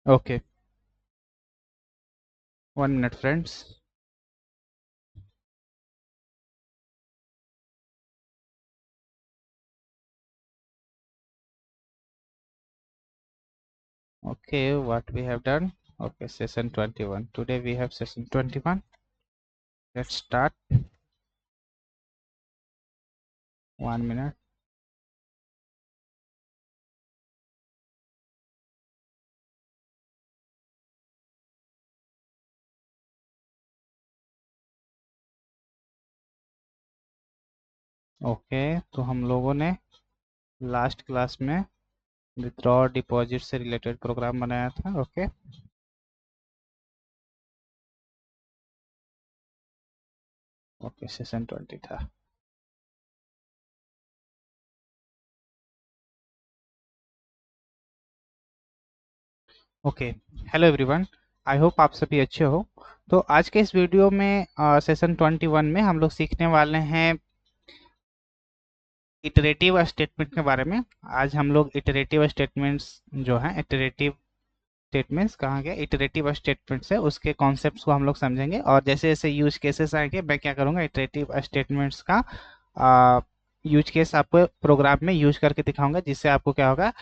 Okay, 1 minute, friends. Okay, what we have done? Okay, session 21. Today we have session 21. Let's start. 1 minute. Okay, तो हम लोगों ने last class में withdraw deposit से related programme बनाया था। ओके, ओके, सेशन 20 था। Okay, hello everyone, I hope आप सभी अच्छे हो। तो आज के इस वीडियो में सेशन 21 में हम लोग सीखने वाले हैं इटरेटिव स्टेटमेंट के बारे में। आज हम लोग इटरेटिव स्टेटमेंट्स जो हैं, इटरेटिव स्टेटमेंट्स कहाँ गया, इटरेटिव स्टेटमेंट्स है उसके कॉन्सेप्ट्स को हम लोग समझेंगे, और जैसे जैसे यूज केसेस आएंगे मैं क्या करूँगा, इटरेटिव स्टेटमेंट्स का यूज केस आपको प्रोग्राम में यूज करके दिखाऊंगा, जिससे आपको क्या होगा,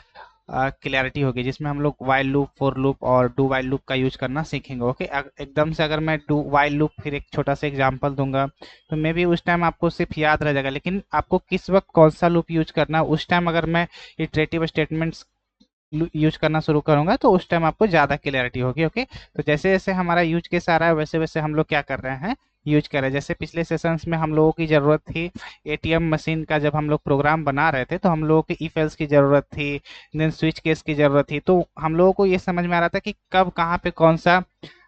क्लैरिटी होगी, जिसमें हम लोग वाइल लूप, फॉर लूप और डू वाइल लूप का यूज करना सीखेंगे। ओके, एकदम से अगर मैं डू वाइल लूप फिर एक छोटा सा एग्जांपल दूंगा तो मे बी उस टाइम आपको सिर्फ याद रह जाएगा, लेकिन आपको किस वक्त कौन सा लूप यूज करना है उस टाइम अगर मैं इटरेटिव स्टेटमेंट्स यूज करना शुरू करूंगा तो उस टाइम आपको ज़्यादा क्लैरिटी होगी। ओके, तो जैसे जैसे हमारा यूज केस आ रहा है वैसे वैसे हम लोग क्या कर रहे हैं, यूज कर रहे हैं। जैसे पिछले सेशंस में हम लोगों की ज़रूरत थी एटीएम मशीन का, जब हम लोग प्रोग्राम बना रहे थे तो हम लोगों की इफ एल्स की ज़रूरत थी, देन स्विच केस की ज़रूरत थी। तो हम लोगों को ये समझ में आ रहा था कि कब कहाँ पे कौन सा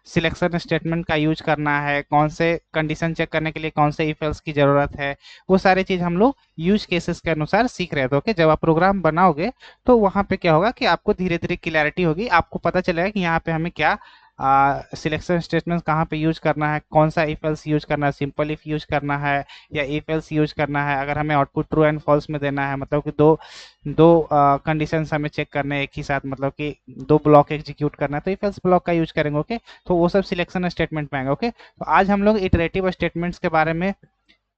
सिलेक्शन स्टेटमेंट का यूज करना है, कौन से कंडीशन चेक करने के लिए कौन से इफ एल्स की ज़रूरत है। वो सारी चीज़ हम लोग यूज केसेस के अनुसार सीख रहे थे। ओके, जब आप प्रोग्राम बनाओगे तो वहाँ पे क्या होगा कि आपको धीरे धीरे क्लैरिटी होगी, आपको पता चलेगा कि यहाँ पे हमें क्या सिलेक्शन स्टेटमेंट कहाँ पे यूज करना है, कौन सा इफ एल्स यूज करना है, सिंपल इफ यूज करना है या इफ एल्स यूज करना है। अगर हमें आउटपुट ट्रू एंड फॉल्स में देना है, मतलब कि दो दो कंडीशंस हमें चेक करने हैं एक ही साथ, मतलब कि दो ब्लॉक एग्जीक्यूट करना है तो इफ एल्स ब्लॉक का यूज करेंगे। ओके, तो वो सब सिलेक्शन स्टेटमेंट में आएंगे। ओके, तो आज हम लोग इटरेटिव स्टेटमेंट्स के बारे में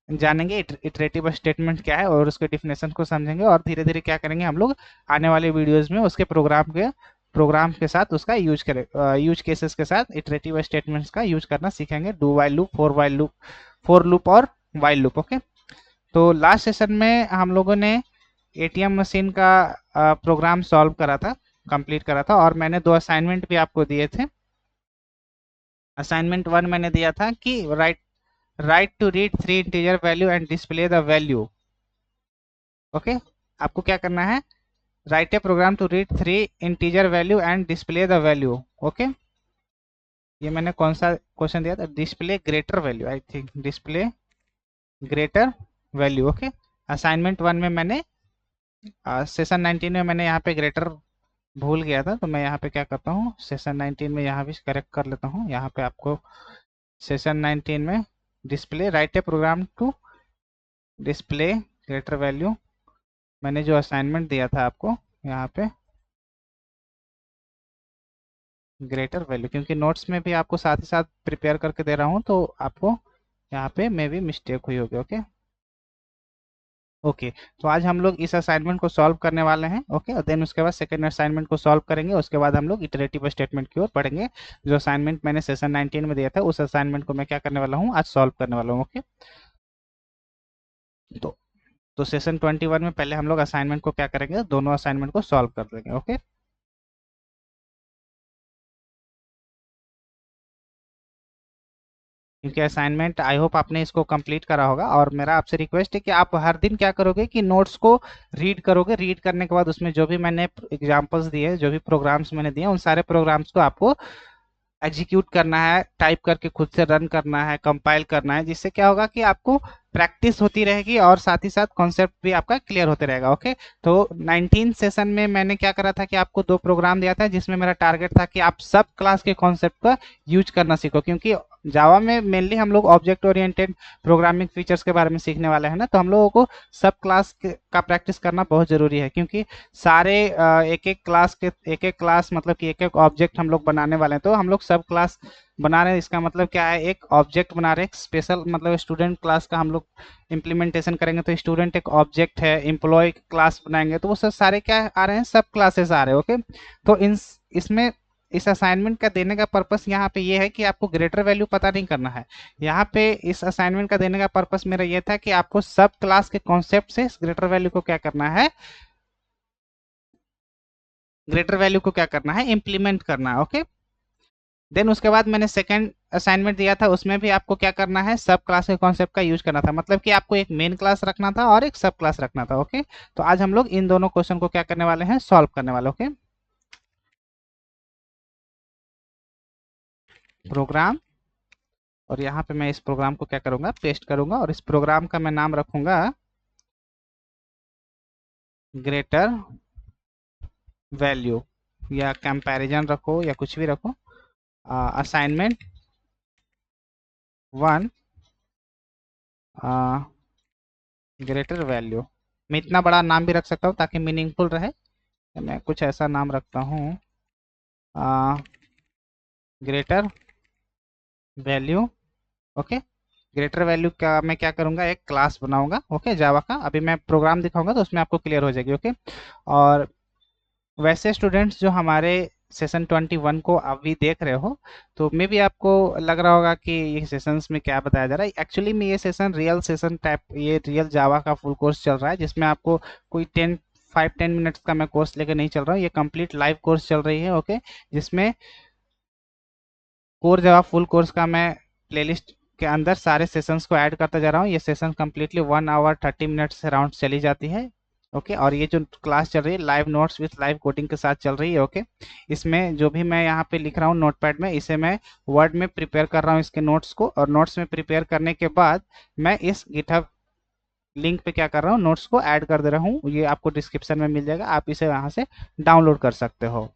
जानेंगे, इटरेटिव स्टेटमेंट क्या है और उसके डिफिनेशन को समझेंगे, और धीरे धीरे क्या करेंगे हम लोग आने वाले वीडियोस में उसके प्रोग्राम के साथ उसका यूज केसेस के साथ इटरेटिव स्टेटमेंट्स का यूज करना सीखेंगे, do while loop, for loop और वाइल लूप। ओके, तो लास्ट सेशन में हम लोगों ने एटीएम मशीन का प्रोग्राम सॉल्व करा था, कंप्लीट करा था, और मैंने 2 असाइनमेंट भी आपको दिए थे। असाइनमेंट 1 मैंने दिया था कि write to read 3 integer value and display the value. Okay, आपको क्या करना है, write a program to read 3 integer value and display the value. Okay, ये मैंने कौन सा क्वेश्चन दिया था, display greater value, I think display greater value. Okay, assignment 1 में मैंने सेशन 19 में मैंने यहाँ पे ग्रेटर भूल गया था, तो मैं यहाँ पे क्या करता हूँ, सेशन 19 में यहाँ भी करेक्ट कर लेता हूँ। यहाँ पे आपको सेशन 19 में display, write a program to display greater value, मैंने जो असाइनमेंट दिया था आपको यहाँ पे ग्रेटर वैल्यू, क्योंकि नोट्स में भी आपको साथ ही साथ प्रिपेयर करके दे रहा हूँ तो आपको यहाँ पे मे भी मिस्टेक हुई होगी। ओके, ओके, तो आज हम लोग इस असाइनमेंट को सॉल्व करने वाले हैं। ओके, और देन उसके बाद सेकंड असाइनमेंट को सॉल्व करेंगे, उसके बाद हम लोग इटरेटिव स्टेटमेंट की ओर बढ़ेंगे। जो असाइनमेंट मैंने सेशन 19 में दिया था उस असाइनमेंट को मैं क्या करने वाला हूँ, आज सॉल्व करने वाला हूँ। ओके, तो सेशन 21 में पहले हम लोग असाइनमेंट को क्या करेंगे, दोनों असाइनमेंट को सॉल्व कर देंगे। ओके, क्योंकि असाइनमेंट आई होप आपने इसको कंप्लीट करा होगा, और मेरा आपसे रिक्वेस्ट है कि आप हर दिन क्या करोगे कि नोट्स को रीड करोगे, रीड करने के बाद उसमें जो भी मैंने एग्जांपल्स दिए, जो भी प्रोग्राम्स मैंने दिए, उन सारे प्रोग्राम्स को आपको एग्जीक्यूट करना है, टाइप करके खुद से रन करना है, कंपाइल करना है, जिससे क्या होगा कि आपको प्रैक्टिस होती रहेगी और साथ ही साथ कॉन्सेप्ट भी आपका क्लियर होते रहेगा। ओके, तो 19 सेशन में मैंने क्या करा था कि आपको 2 प्रोग्राम दिया था, जिसमें मेरा टारगेट था कि आप सब क्लास के कॉन्सेप्ट का यूज करना सीखो, क्योंकि जावा में मेनली हम लोग ऑब्जेक्ट ओरिएंटेड प्रोग्रामिंग फीचर्स के बारे में सीखने वाले हैं ना, तो हम लोगों को सब क्लास का प्रैक्टिस करना बहुत ज़रूरी है, क्योंकि सारे एक एक क्लास मतलब कि एक एक ऑब्जेक्ट हम लोग बनाने वाले हैं। तो हम लोग सब क्लास बना रहे हैं, इसका मतलब क्या है, एक ऑब्जेक्ट बना रहे हैं, एक स्पेशल मतलब स्टूडेंट क्लास का हम लोग इम्प्लीमेंटेशन करेंगे। तो स्टूडेंट एक ऑब्जेक्ट है, एम्प्लॉय क्लास बनाएंगे, तो वो सब सारे क्या आ रहे हैं, सब क्लासेस आ रहे हैं। ओके, तो इन इसमें इस असाइनमेंट का देने का पर्पस यहाँ पे ये है कि आपको ग्रेटर वैल्यू पता नहीं करना है। यहाँ पे इस असाइनमेंट का देने का पर्पस मेरा ये था कि आपको सब क्लास के कॉन्सेप्ट से ग्रेटर वैल्यू को क्या करना है, ग्रेटर वैल्यू को क्या करना है, इम्प्लीमेंट करना है। ओके, देन उसके बाद मैंने सेकंड असाइनमेंट दिया था, उसमें भी आपको क्या करना है, सब क्लास के कॉन्सेप्ट का यूज करना था, मतलब कि आपको एक मेन क्लास रखना था और एक सब क्लास रखना था। ओके, तो आज हम लोग इन दोनों क्वेश्चन को क्या करने वाले हैं, सॉल्व करने वाले। ओके, प्रोग्राम, और यहाँ पे मैं इस प्रोग्राम को क्या करूंगा, पेस्ट करूंगा, और इस प्रोग्राम का मैं नाम रखूंगा ग्रेटर वैल्यू, या कंपैरिजन रखो या कुछ भी रखो, असाइनमेंट 1 ग्रेटर वैल्यू। मैं इतना बड़ा नाम भी रख सकता हूँ ताकि मीनिंगफुल रहे। तो मैं कुछ ऐसा नाम रखता हूँ, greater value. Okay, greater value का मैं क्या करूंगा, एक क्लास बनाऊंगा। ओके, जावा का अभी मैं प्रोग्राम दिखाऊंगा तो उसमें आपको क्लियर हो जाएगी। ओके, और वैसे स्टूडेंट्स जो हमारे सेशन 21 को अभी देख रहे हो, तो मे भी आपको लग रहा होगा कि ये सेशंस में क्या बताया जा रहा है। एक्चुअली में ये सेशन रियल सेशन टाइप, ये रियल जावा का फुल कोर्स चल रहा है, जिसमें आपको कोई 5-10 मिनट्स का मैं कोर्स लेकर नहीं चल रहा हूँ, ये कंप्लीट लाइव कोर्स चल रही है। ओके, जिसमें कोर जावा फुल कोर्स का मैं प्लेलिस्ट के अंदर सारे सेशंस को ऐड करता जा रहा हूँ। ये सेशन कंप्लीटली 1 आवर 30 मिनट्स से अराउंड चली जाती है। ओके, और ये जो क्लास चल रही है live notes with live coding के साथ चल रही है। ओके, इसमें जो भी मैं यहाँ पे लिख रहा हूँ नोटपैड में, इसे मैं वर्ड में प्रिपेयर कर रहा हूँ इसके नोट्स को, और नोट्स में प्रिपेयर करने के बाद मैं इस गिटहब लिंक पे क्या कर रहा हूँ, नोट्स को ऐड कर दे रहा हूँ। ये आपको डिस्क्रिप्शन में मिल जाएगा, आप इसे यहाँ से डाउनलोड कर सकते हो।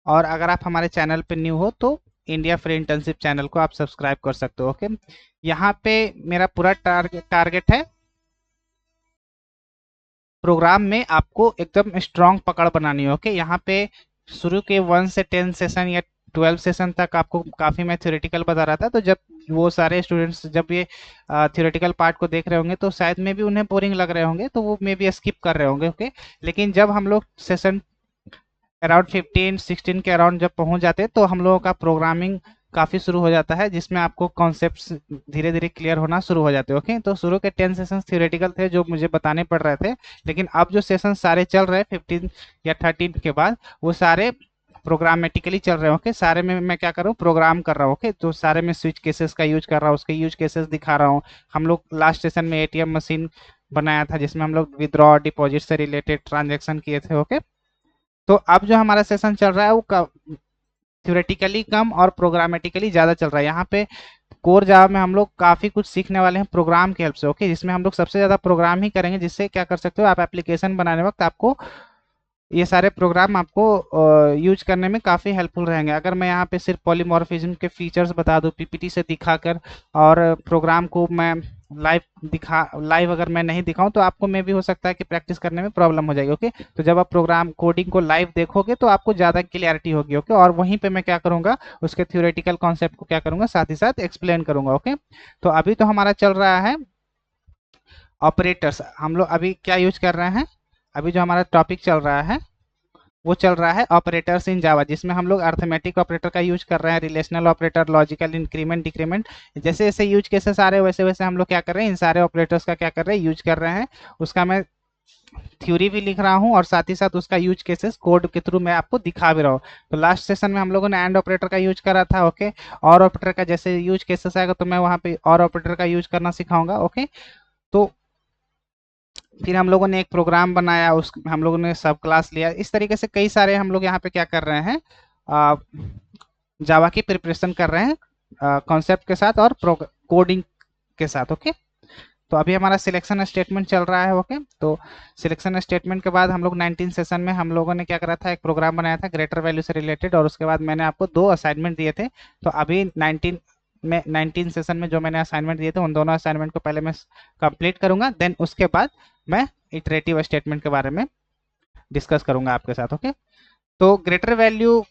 और अगर आप हमारे चैनल पे न्यू हो तो इंडिया फ्री इंटर्नशिप चैनल को आप सब्सक्राइब कर सकते हो। ओके, यहाँ पे मेरा पूरा टारगेट है, प्रोग्राम में आपको एकदम स्ट्रांग पकड़ बनानी है। ओके, यहाँ पे शुरू के 1 से 10 सेशन या 12 सेशन तक आपको काफ़ी मैं थ्योरेटिकल बता रहा था, तो जब वो सारे स्टूडेंट्स जब ये थ्योरेटिकल पार्ट को देख रहे होंगे तो शायद में भी उन्हें बोरिंग लग रहे होंगे, तो वो मे बी स्किप कर रहे होंगे। ओके, लेकिन जब हम लोग सेशन अराउंड 15-16 के अराउंड जब पहुंच जाते हैं तो हम लोगों का प्रोग्रामिंग काफ़ी शुरू हो जाता है, जिसमें आपको कॉन्सेप्ट्स धीरे धीरे क्लियर होना शुरू हो जाते हैं। ओके, तो शुरू के 10 सेशन थ्योरेटिकल थे जो मुझे बताने पड़ रहे थे, लेकिन अब जो सेशन सारे चल रहे हैं 15 या 13 के बाद, वो सारे प्रोग्रामेटिकली चल रहे हैं। ओके, सारे में मैं क्या कर रहा हूँ, प्रोग्राम कर रहा हूँ। ओके, तो सारे में स्विच केसेस का यूज कर रहा हूँ, उसके यूज केसेस दिखा रहा हूँ। हम लोग लास्ट सेशन में एटीएम मशीन बनाया था, जिसमें हम लोग विदड्रॉ डिपॉजिट से रिलेटेड ट्रांजेक्शन किए थे। ओके, तो अब जो हमारा सेशन चल रहा है वो थ्योरेटिकली कम और प्रोग्रामेटिकली ज़्यादा चल रहा है। यहाँ पे कोर जावा में हम लोग काफ़ी कुछ सीखने वाले हैं प्रोग्राम की हेल्प से। ओके, जिसमें हम लोग सबसे ज़्यादा प्रोग्राम ही करेंगे, जिससे क्या कर सकते हो आप, एप्लीकेशन बनाने वक्त आपको ये सारे प्रोग्राम आपको यूज करने में काफ़ी हेल्पफुल रहेंगे। अगर मैं यहाँ पे सिर्फ पॉलीमॉर्फिज्म के फीचर्स बता दूँ पीपीटी से दिखाकर, और प्रोग्राम को मैं लाइव अगर मैं नहीं दिखाऊं, तो आपको में भी हो सकता है कि प्रैक्टिस करने में प्रॉब्लम हो जाएगी। ओके, तो जब आप प्रोग्राम कोडिंग को लाइव देखोगे तो आपको ज़्यादा क्लियरिटी होगी। ओके, और वहीं पे मैं क्या करूँगा, उसके थ्योरेटिकल कॉन्सेप्ट को क्या करूँगा, साथ ही साथ एक्सप्लेन करूँगा। ओके, तो अभी तो हमारा चल रहा है ऑपरेटर्स। हम लोग अभी क्या यूज कर रहे हैं, अभी जो हमारा टॉपिक चल रहा है वो चल रहा है ऑपरेटर्स इन जावा, जिसमें हम लोग अर्थमेटिक ऑपरेटर का यूज कर रहे हैं, relational operator, logical increment decrement. जैसे जैसे यूज केसेस आ रहे हैं वैसे वैसे हम लोग क्या कर रहे हैं, इन सारे ऑपरेटर्स का क्या कर रहे हैं, यूज कर रहे हैं। उसका मैं थ्योरी भी लिख रहा हूँ और साथ ही साथ उसका यूज केसेस कोड के थ्रू मैं आपको दिखा भी रहा हूँ। तो लास्ट सेशन में हम लोगों ने एंड ऑपरेटर का यूज करा था। ओके, और ऑपरेटर का जैसे यूज केसेस आएगा तो मैं वहाँ पे और ऑपरेटर का यूज करना सिखाऊंगा। ओके, तो फिर हम लोगों ने एक प्रोग्राम बनाया, उस हम लोगों ने सब क्लास लिया। इस तरीके से कई सारे हम लोग यहाँ पे क्या कर रहे हैं, जावा की प्रिपरेशन कर रहे हैं कॉन्सेप्ट के साथ और कोडिंग के साथ। ओके, तो अभी हमारा सिलेक्शन स्टेटमेंट चल रहा है। ओके, तो सिलेक्शन स्टेटमेंट के बाद हम लोग 19 सेशन में हम लोगों ने क्या करा था, एक प्रोग्राम बनाया था ग्रेटर वैल्यू से रिलेटेड, और उसके बाद मैंने आपको 2 असाइनमेंट दिए थे। तो अभी 19 सेशन में जो मैंने असाइनमेंट दिए थे उन दोनों असाइनमेंट को पहले मैं कंप्लीट करूंगा, देन उसके बाद मैं इटरेटिव स्टेटमेंट के बारे में डिस्कस करूंगा आपके साथ। ओके, तो ग्रेटर वैल्यू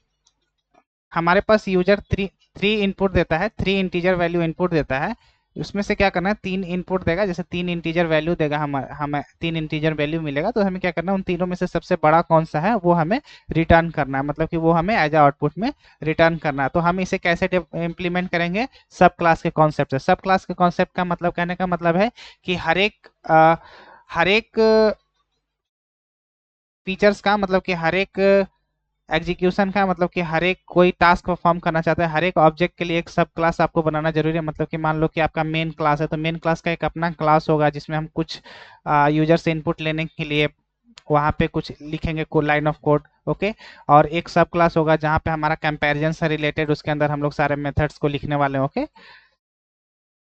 हमारे पास यूजर थ्री थ्री इनपुट देता है, 3 इंटीजर वैल्यू इनपुट देता है। उसमें से क्या करना है, 3 इनपुट देगा, जैसे 3 इंटीजर वैल्यू देगा, हमें 3 इंटीजर वैल्यू मिलेगा, तो हमें क्या करना है, उन तीनों में से सबसे बड़ा कौन सा है वो हमें रिटर्न करना है, मतलब कि वो हमें एज आउटपुट में रिटर्न करना है। तो हम इसे कैसे इम्प्लीमेंट करेंगे, सब क्लास के कॉन्सेप्ट से। सब क्लास के कॉन्सेप्ट का मतलब, कहने का मतलब है कि हर एक फीचर्स का, मतलब कि हर एक एग्जीक्यूशन का, मतलब कि हर एक कोई टास्क परफॉर्म करना चाहता है, हर एक ऑब्जेक्ट के लिए एक सब क्लास आपको बनाना जरूरी है। मतलब कि मान लो कि आपका मेन क्लास है, तो मेन क्लास का एक अपना क्लास होगा जिसमें हम कुछ यूजर से इनपुट लेने के लिए वहाँ पे कुछ लिखेंगे, code, line of code. Okay, और एक सब क्लास होगा जहाँ पे हमारा कंपैरिजन से रिलेटेड, उसके अंदर हम लोग सारे मेथड्स को लिखने वाले हैं। ओके,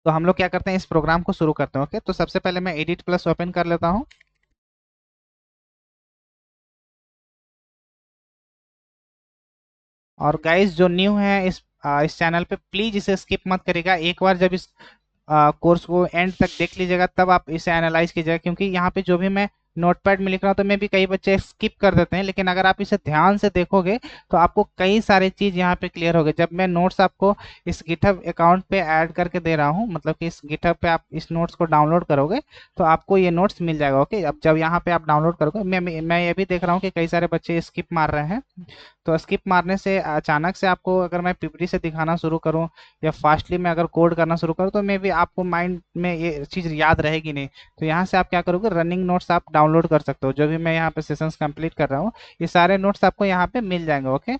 तो हम लोग क्या करते हैं, इस प्रोग्राम को शुरू करते हैं। ओके, तो सबसे पहले मैं एडिट प्लस ओपन कर लेता हूँ। और गाइस जो न्यू है इस चैनल पे, प्लीज इसे स्किप मत करिएगा। एक बार जब इस कोर्स को एंड तक देख लीजिएगा, तब आप इसे एनालाइज कीजिएगा, क्योंकि यहाँ पे जो भी मैं नोटपैड में लिख रहा हूँ तो मैं भी, कई बच्चे स्किप कर देते हैं, लेकिन अगर आप इसे ध्यान से देखोगे तो आपको कई सारी चीज यहाँ पे क्लियर होगी। जब मैं नोट्स आपको इस गिटहब अकाउंट पे ऐड करके दे रहा हूँ, मतलब कि इस गिटहब पे आप इस नोट्स को डाउनलोड करोगे तो आपको ये नोट्स मिल जाएगा। ओके, अब जब यहाँ पे आप डाउनलोड करोगे, मैं ये भी देख रहा हूँ कि कई सारे बच्चे स्किप मार रहे हैं। तो स्किप मारने से अचानक से आपको, अगर मैं पीपीटी से दिखाना शुरू करूं या फास्टली मैं अगर कोड करना शुरू करूं, तो मे भी आपको माइंड में ये चीज़ याद रहेगी नहीं। तो यहाँ से आप क्या करोगे, रनिंग नोट्स आप डाउनलोड कर सकते हो। जो भी मैं यहाँ पे सेशंस कंप्लीट कर रहा हूँ, ये सारे नोट्स आपको यहाँ पे मिल जाएंगे। ओके,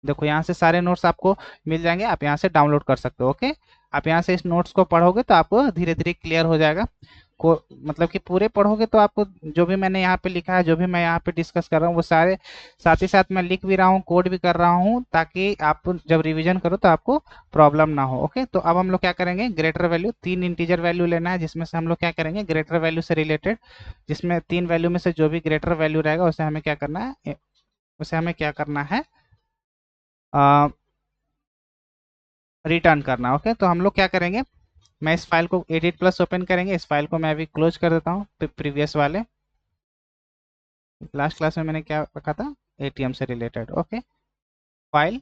देखो यहाँ से सारे नोट्स आपको मिल जाएंगे, आप यहाँ से डाउनलोड कर सकते हो। ओके, आप यहाँ से इस नोट्स को पढ़ोगे तो आपको धीरे धीरे क्लियर हो जाएगा। को मतलब कि पूरे पढ़ोगे तो आपको जो भी मैंने यहाँ पे लिखा है, जो भी मैं यहाँ पे डिस्कस कर रहा हूँ, वो सारे साथ ही साथ मैं लिख भी रहा हूँ, कोड भी कर रहा हूँ, ताकि आप जब रिवीजन करो तो आपको प्रॉब्लम ना हो। ओके, तो अब हम लोग क्या करेंगे, ग्रेटर वैल्यू, 3 इंटीजर वैल्यू लेना है, जिसमें से हम लोग क्या करेंगे, ग्रेटर वैल्यू से रिलेटेड, जिसमें 3 वैल्यू में से जो भी ग्रेटर वैल्यू रहेगा उसे हमें क्या करना है, उसे हमें क्या करना है, रिटर्न करना। ओके, तो हम लोग क्या करेंगे, मैं इस फाइल को एडिट प्लस ओपन करेंगे, इस फाइल को मैं अभी क्लोज कर देता हूँ। प्रीवियस वाले लास्ट क्लास में मैंने क्या रखा था, एटीएम से related. Okay, file,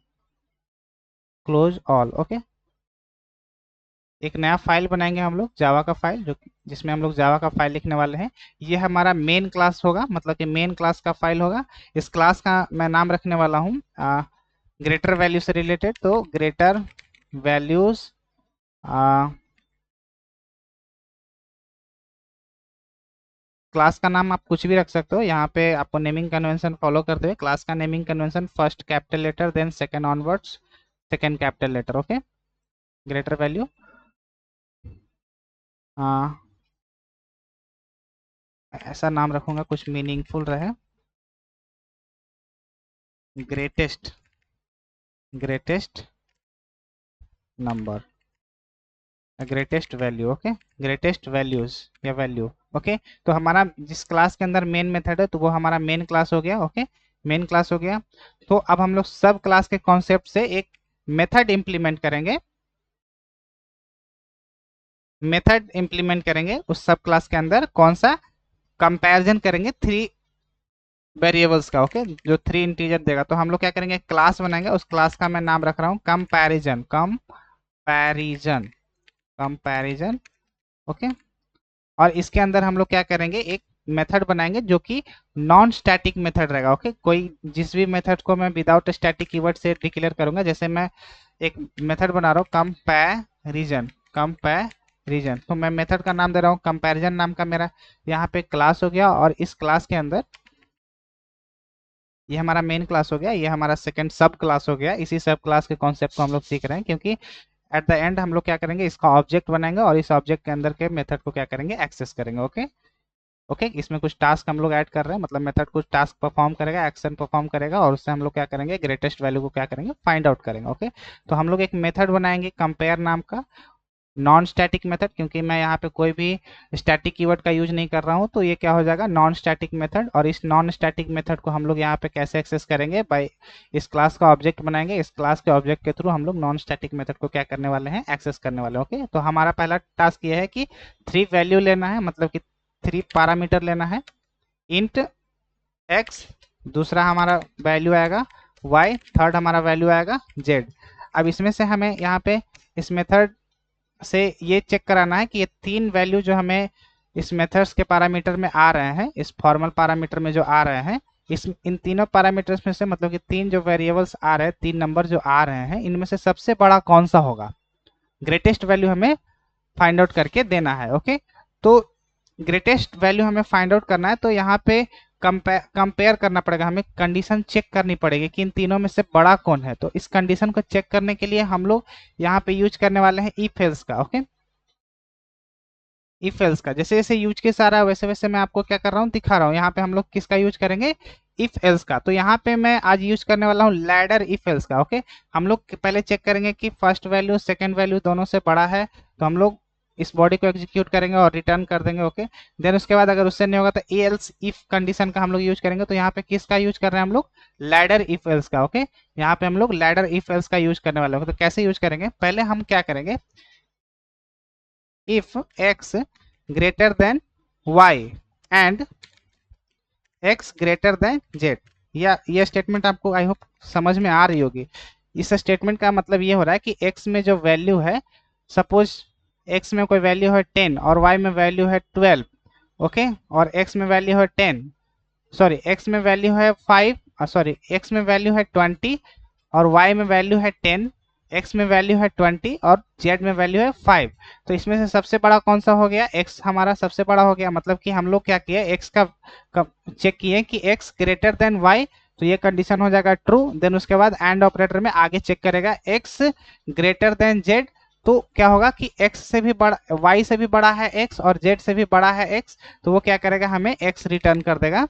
close all. Okay, एक नया फाइल बनाएंगे हम लोग, जावा का फाइल, जो जिसमें हम लोग जावा का फाइल लिखने वाले हैं। ये हमारा मेन क्लास होगा, मतलब कि मेन क्लास का फाइल होगा। इस क्लास का मैं नाम रखने वाला हूँ ग्रेटर वैल्यू से रिलेटेड। तो ग्रेटर वैल्यूज, क्लास का नाम आप कुछ भी रख सकते हो। यहाँ पे आपको नेमिंग कन्वेंशन फॉलो करते हुए, क्लास का naming convention first capital letter, then second onwards second capital letter. Okay, greater value, ऐसा नाम रखूंगा कुछ मीनिंगफुल रहे, greatest, greatest number, greatest value. Okay, greatest values या वैल्यू। ओके, तो हमारा जिस क्लास के अंदर मेन मेथड है, तो वो हमारा मेन क्लास हो गया। ओके, मेन क्लास हो गया। तो अब हम लोग सब क्लास के कॉन्सेप्ट से एक मेथड इंप्लीमेंट करेंगे, मेथड इंप्लीमेंट करेंगे उस सब क्लास के अंदर। कौन सा, कंपैरिजन करेंगे 3 वेरिएबल्स का। ओके, जो 3 इंटीजर देगा, तो हम लोग क्या करेंगे, क्लास बनाएंगे, उस क्लास का मैं नाम रख रहा हूँ कंपैरिजन, कंपैरिजन, कंपैरिजन। ओके, और इसके अंदर हम लोग क्या करेंगे, एक मेथड बनाएंगे जो कि नॉन स्टैटिक मेथड रहेगा। ओके, कोई जिस भी मेथड को मैं विदाउट स्टैटिक कीवर्ड से डिक्लेयर करूंगा, जैसे मैं एक मेथड बना रहा हूँ कंपैरिजन, कंपैरिजन, तो मैं मेथड का नाम दे रहा हूँ कंपैरिजन नाम का। मेरा यहाँ पे क्लास हो गया, और इस क्लास के अंदर ये हमारा मेन क्लास हो गया, ये हमारा सेकंड सब क्लास हो गया। इसी सब क्लास के कॉन्सेप्ट को हम लोग सीख रहे हैं, क्योंकि एट द एंड हम लोग क्या करेंगे, इसका ऑब्जेक्ट बनाएंगे, और इस ऑब्जेक्ट के अंदर के मेथड को क्या करेंगे, एक्सेस करेंगे। ओके, ओके, इसमें कुछ टास्क हम लोग ऐड कर रहे हैं, मतलब मेथड कुछ टास्क परफॉर्म करेगा, एक्शन परफॉर्म करेगा, और उससे हम लोग क्या करेंगे, ग्रेटेस्ट वैल्यू को क्या करेंगे, फाइंड आउट करेंगे। ओके, तो हम लोग एक मेथड बनाएंगे कंपेयर नाम का, नॉन स्टैटिक मेथड, क्योंकि मैं यहाँ पे कोई भी स्टैटिक कीवर्ड का यूज नहीं कर रहा हूँ, तो ये क्या हो जाएगा, नॉन स्टैटिक मेथड। और इस नॉन स्टैटिक मेथड को हम लोग यहाँ पे कैसे एक्सेस करेंगे, बाय इस क्लास का ऑब्जेक्ट बनाएंगे, इस क्लास के ऑब्जेक्ट के थ्रू हम लोग नॉन स्टैटिक मेथड को क्या करने वाले हैं, एक्सेस करने वाले हैं। ओके, तो हमारा पहला टास्क ये है कि 3 वैल्यू लेना है, मतलब कि 3 पैरामीटर लेना है। इंट एक्स दूसरा हमारा वैल्यू आएगा, वाई थर्ड हमारा वैल्यू आएगा, जेड। अब इसमें से हमें यहाँ पे इस मेथड से ये चेक कराना है कि ये 3 वैल्यू जो हमें इस मेथड्स के पैरामीटर में आ रहे हैं, इस फॉर्मल पैरामीटर में जो आ रहे हैं, इस इन तीनों पैरामीटर्स में से, मतलब कि 3 जो वेरिएबल्स आ रहे हैं, 3 नंबर जो आ रहे हैं, इनमें से सबसे बड़ा कौन सा होगा, ग्रेटेस्ट वैल्यू हमें फाइंड आउट करके देना है। ओके, तो ग्रेटेस्ट वैल्यू हमें फाइंड आउट करना है, तो यहाँ पे कंपेयर करना पड़ेगा, हमें कंडीशन चेक करनी पड़ेगी कि इन तीनों में से बड़ा कौन है। तो इस कंडीशन को चेक करने के लिए हम लोग यहाँ पे यूज करने वाले हैं इफ एल्स का। ओके, इफ एल्स का जैसे जैसे यूज केस आ रहा है वैसे वैसे मैं आपको क्या कर रहा हूँ, दिखा रहा हूँ। यहाँ पे हम लोग किसका यूज करेंगे, इफ एल्स का। तो यहाँ पे मैं आज यूज करने वाला हूँ लैडर इफ एल्स का। ओके, हम लोग पहले चेक करेंगे कि फर्स्ट वैल्यू सेकंड वैल्यू दोनों से बड़ा है, तो हम लोग इस बॉडी को एग्जीक्यूट करेंगे और रिटर्न कर देंगे। ओके, देन उसके बाद अगर उससे नहीं होगा तो एल्स इफ कंडीशन का हम लोग यूज करेंगे। तो यहाँ पे किसका यूज कर रहे हैं हम लोग, लैडर इफ एल्स का। ओके, यहाँ पे हम लोग लैडर इफ एल्स का यूज करने वाले हैं। तो कैसे यूज करेंगे, पहले हम क्या करेंगे, if x greater than y and x greater than z। या ये स्टेटमेंट आपको आई होप समझ में आ रही होगी। इस स्टेटमेंट का मतलब ये हो रहा है कि x में जो वैल्यू है, सपोज x में कोई वैल्यू है 10 और y में वैल्यू है 12। ओके, और x में वैल्यू है 10, सॉरी x में वैल्यू है 5, सॉरी x में वैल्यू है 20 और y में वैल्यू है 10, x में वैल्यू है 20 और z में वैल्यू है 5। तो इसमें से सबसे बड़ा कौन सा हो गया, x हमारा सबसे बड़ा हो गया। मतलब कि हम लोग क्या किए, x का चेक किए कि x ग्रेटर देन y, तो ये कंडीशन हो जाएगा ट्रू। देन उसके बाद एंड ऑपरेटर में आगे चेक करेगा x ग्रेटर देन z, तो क्या होगा कि x से भी बड़ा, y से भी बड़ा है x और z से भी बड़ा है x, तो वो क्या करेगा, हमें x रिटर्न कर देगा,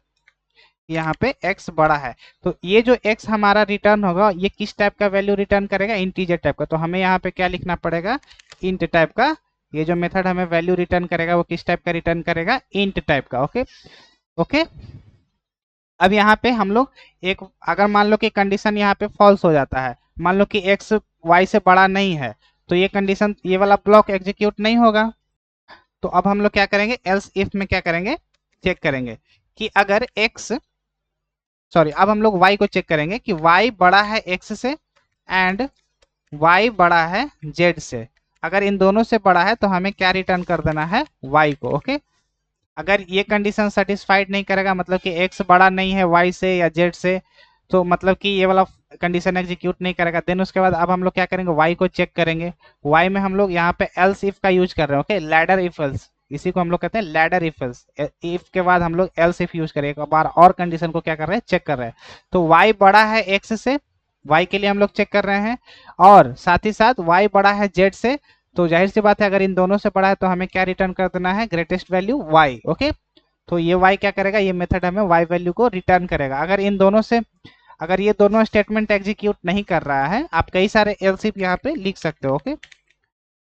यहाँ पे x बड़ा है। तो ये जो x हमारा रिटर्न होगा, ये किस टाइप का वैल्यू रिटर्न करेगा, इंटीजर टाइप का। तो हमें यहाँ पे क्या लिखना पड़ेगा, इंट टाइप का। ये जो मेथड हमें वैल्यू रिटर्न करेगा वो किस टाइप का रिटर्न करेगा, इंट टाइप का। Okay, okay. अब यहाँ पे हम लोग एक, अगर मान लो कि कंडीशन यहाँ पे फॉल्स हो जाता है, मान लो कि x y से बड़ा नहीं है, तो ये कंडीशन, ये वाला ब्लॉक एग्जीक्यूट नहीं होगा। तो अब हम लोग क्या करेंगे, एल्स इफ में क्या करेंगे, चेक करेंगे कि अगर x, सॉरी, अब हम लोग y को चेक करेंगे कि y बड़ा है x से एंड y बड़ा है z से। अगर इन दोनों से बड़ा है तो हमें क्या रिटर्न कर देना है, y को। ओके, अगर ये कंडीशन सेटिस्फाइड नहीं करेगा, मतलब कि x बड़ा नहीं है y से या z से, तो मतलब कि ये वाला कंडीशन एग्जीक्यूट नहीं करेगा। देन उसके बाद अब हम लोग क्या करेंगे, y को चेक करेंगे। y में हम लोग यहाँ पे एल्स इफ का यूज कर रहे हैं। ओके, लैडर इफ एल्स, इसी को हम लोग कहते हैं लैडर इफ एल्स। इफ के बाद हम लोग एल्स इफ यूज करें, एक बार और कंडीशन को क्या कर रहे हैं, चेक कर रहे हैं। तो y बड़ा है x से, y के लिए हम लोग चेक कर रहे हैं, और साथ ही साथ y बड़ा है z से। तो जाहिर सी बात है, अगर इन दोनों से बड़ा है तो हमें क्या रिटर्न कर देना है, ग्रेटेस्ट वैल्यू y। ओके, तो ये y क्या करेगा, ये मेथड हमें y वैल्यू को रिटर्न करेगा। अगर इन दोनों से, अगर ये दोनों स्टेटमेंट एग्जीक्यूट नहीं कर रहा है, आप कई सारे एल्स इफ यहाँ पे लिख सकते हो। ओके,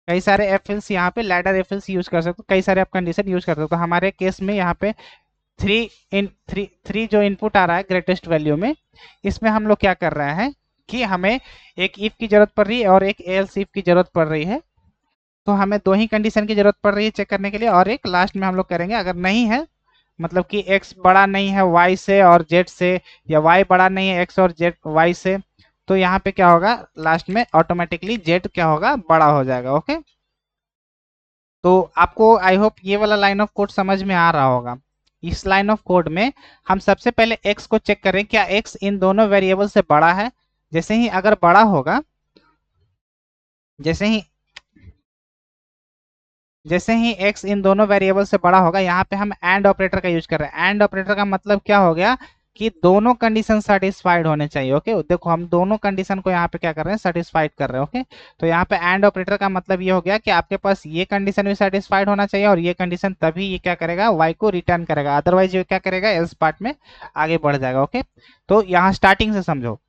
कई सारे एफएल्स यहाँ पे, लैडर एफएल्स यूज कर सकते हो, कई सारे आप कंडीशन यूज कर सकते हो। तो हमारे केस में यहाँ पे थ्री जो इनपुट आ रहा है ग्रेटेस्ट वैल्यू में, इसमें हम लोग क्या कर रहे हैं कि हमें एक इफ की जरूरत पड़ रही है और एक एल्स इफ की जरूरत पड़ रही है। तो हमें दो ही कंडीशन की जरूरत पड़ रही है चेक करने के लिए, और एक लास्ट में हम लोग करेंगे। अगर नहीं है, मतलब कि x बड़ा नहीं है y से और z से, या y बड़ा नहीं है x और z y से, तो यहाँ पे क्या होगा, लास्ट में ऑटोमेटिकली z क्या होगा, बड़ा हो जाएगा। ओके, तो आपको आई होप ये वाला लाइन ऑफ कोड समझ में आ रहा होगा। इस लाइन ऑफ कोड में हम सबसे पहले x को चेक करें, क्या x इन दोनों वेरिएबल से बड़ा है। जैसे ही अगर बड़ा होगा, जैसे ही जैसे ही x इन दोनों वेरिएबल से बड़ा होगा, यहाँ पे हम एंड ऑपरेटर का यूज कर रहे हैं। एंड ऑपरेटर का मतलब क्या हो गया कि दोनों कंडीशन सेटिस्फाइड होने चाहिए। ओके, देखो हम दोनों कंडीशन को यहाँ पे क्या कर रहे हैं, सेटिस्फाइड कर रहे हैं। ओके, तो यहाँ पे एंड ऑपरेटर का मतलब ये हो गया कि आपके पास ये कंडीशन भी सेटिस्फाइड होना चाहिए और ये कंडीशन, तभी ये क्या करेगा, y को रिटर्न करेगा। अदरवाइज ये क्या करेगा, एल्स पार्ट में आगे बढ़ जाएगा। ओके, तो यहाँ स्टार्टिंग से समझो।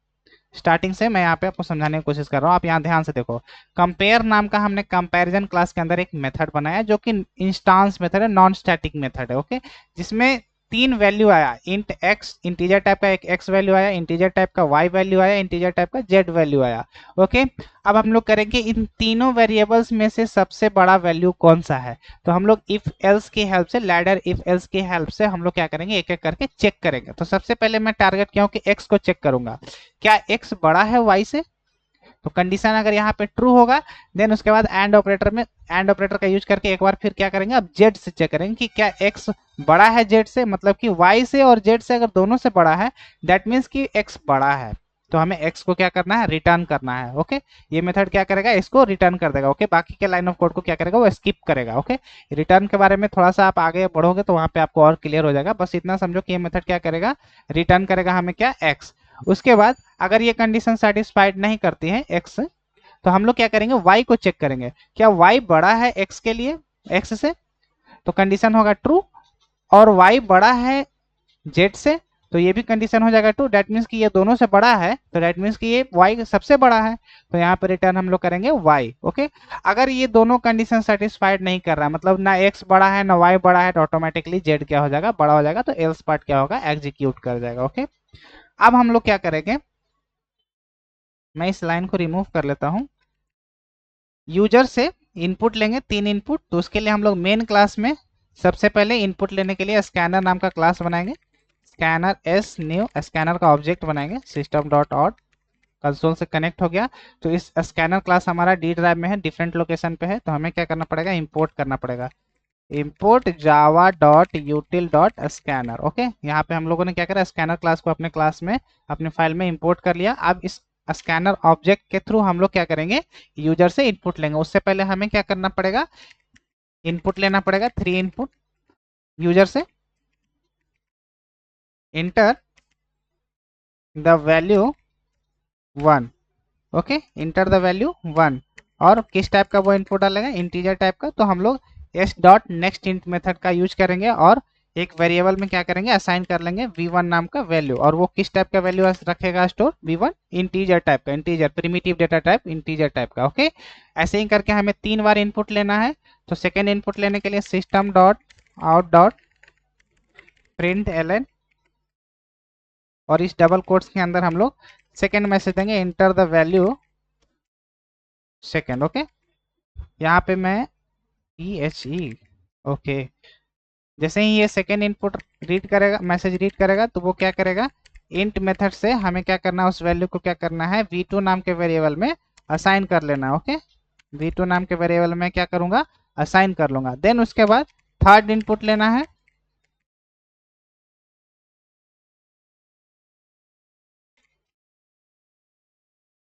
स्टार्टिंग से मैं यहाँ पे आपको समझाने की कोशिश कर रहा हूँ, आप यहाँ ध्यान से देखो। कंपेयर नाम का हमने कंपैरिजन क्लास के अंदर एक मेथड बनाया जो कि इंस्टांस मेथड है, नॉन स्टैटिक मेथड है, ओके। जिसमें तीन वैल्यू आया, इंट एक्स, इंटीजर टाइप का एक एक्स वैल्यू आया, इंटीजर टाइप का वाई वैल्यू आया, इंटीजर टाइप का जेड वैल्यू आया, ओके। अब हम लोग करेंगे इन तीनों वेरिएबल्स में से सबसे बड़ा वैल्यू कौन सा है। तो हम लोग इफ एल्स की हेल्प से, लैडर इफ एल्स की हेल्प से हम लोग क्या करेंगे, एक एक करके चेक करेंगे। तो सबसे पहले मैं टारगेट किया हूं कि एक्स को चेक करूंगा, क्या एक्स बड़ा है वाई से। तो कंडीशन अगर यहाँ पे ट्रू होगा, देन उसके बाद एंड ऑपरेटर में, एंड ऑपरेटर का यूज करके एक बार फिर क्या करेंगे, अब जेड से चेक करेंगे कि क्या एक्स बड़ा है जेड से, मतलब कि वाई से और जेड से अगर दोनों से बड़ा है, दैट मीन्स कि एक्स बड़ा है। तो हमें एक्स को क्या करना है, रिटर्न करना है, ओके। ये मेथड क्या करेगा, इसको रिटर्न कर देगा, ओके। बाकी के लाइन ऑफ कोड को क्या करेगा, वो स्किप करेगा, ओके। रिटर्न के बारे में थोड़ा सा आप आगे बढ़ोगे तो वहां पे आपको और क्लियर हो जाएगा, बस इतना समझो कि ये मेथड क्या करेगा, रिटर्न करेगा हमें क्या, एक्स। उसके बाद अगर ये कंडीशन सेटिस्फाइड नहीं करती है एक्स, तो हम लोग क्या करेंगे, वाई को चेक करेंगे, क्या वाई बड़ा है एक्स के लिए, एक्स से। तो कंडीशन होगा ट्रू। और वाई बड़ा है जेड से, तो ये भी कंडीशन हो जाएगा ट्रू। दैट मीन्स कि ये दोनों से बड़ा है, तो दैट मीन्स कि ये वाई सबसे बड़ा है। तो यहाँ पर रिटर्न हम लोग करेंगे वाई, ओके। अगर ये दोनों कंडीशन सेटिस्फाइड नहीं कर रहा है, मतलब ना एक्स बड़ा है ना वाई बड़ा है, तो ऑटोमेटिकली जेड क्या हो जाएगा, बड़ा हो जाएगा। तो एल्स पार्ट क्या होगा, एग्जीक्यूट कर जाएगा, ओके। अब हम लोग क्या करेंगे, मैं इस लाइन को रिमूव कर लेता हूं। यूजर से इनपुट लेंगे, तीन इनपुट। तो उसके लिए हम लोग मेन क्लास में सबसे पहले इनपुट लेने के लिए स्कैनर नाम का क्लास बनाएंगे। स्कैनर एस न्यू स्कैनर का ऑब्जेक्ट बनाएंगे, सिस्टम डॉट आउट, कंसोल से कनेक्ट हो गया। तो इस स्कैनर क्लास हमारा डी ड्राइव में है, डिफरेंट लोकेशन पे है। तो हमें क्या करना पड़ेगा, इंपोर्ट करना पड़ेगा, import Java dot util dot scanner, okay. यहाँ पे हम लोगों ने क्या करा, स्कैनर क्लास को अपने क्लास में, अपने फाइल में इंपोर्ट कर लिया। अब इस स्कैनर ऑब्जेक्ट के थ्रू हम लोग क्या करेंगे, यूजर से इनपुट लेंगे। उससे पहले हमें क्या करना पड़ेगा, इनपुट लेना पड़ेगा, थ्री इनपुट यूजर से। Enter the value 1, okay, enter the value 1। और किस टाइप का वो इनपुट डालेगा, इंटीजर टाइप का। तो हम लोग S dot next int method का यूज करेंगे और एक वेरिएबल में क्या करेंगे, असाइन कर लेंगे v1 नाम का वैल्यू। और वो किस टाइप का वैल्यू रखेगा स्टोर, v1 इंटीजर टाइप का, integer primitive data type, integer type का, ओके। ऐसे ही करके हमें 3 बार इनपुट लेना है। तो सेकेंड इनपुट लेने के लिए system dot out dot print L, और इस डबल कोट्स के अंदर हम लोग सेकेंड मैसेज देंगे, enter the value second, okay. यहाँ पे मैं ई ओके। जैसे ही ये सेकेंड इनपुट रीड करेगा, मैसेज रीड करेगा, तो वो क्या करेगा, इंट मेथड से हमें क्या करना है, उस वैल्यू को क्या करना है, v2 नाम के वेरिएबल में असाइन कर लेना, ओके। v2 नाम के वेरिएबल में क्या करूंगा, असाइन कर लूंगा। देन उसके बाद थर्ड इनपुट लेना है,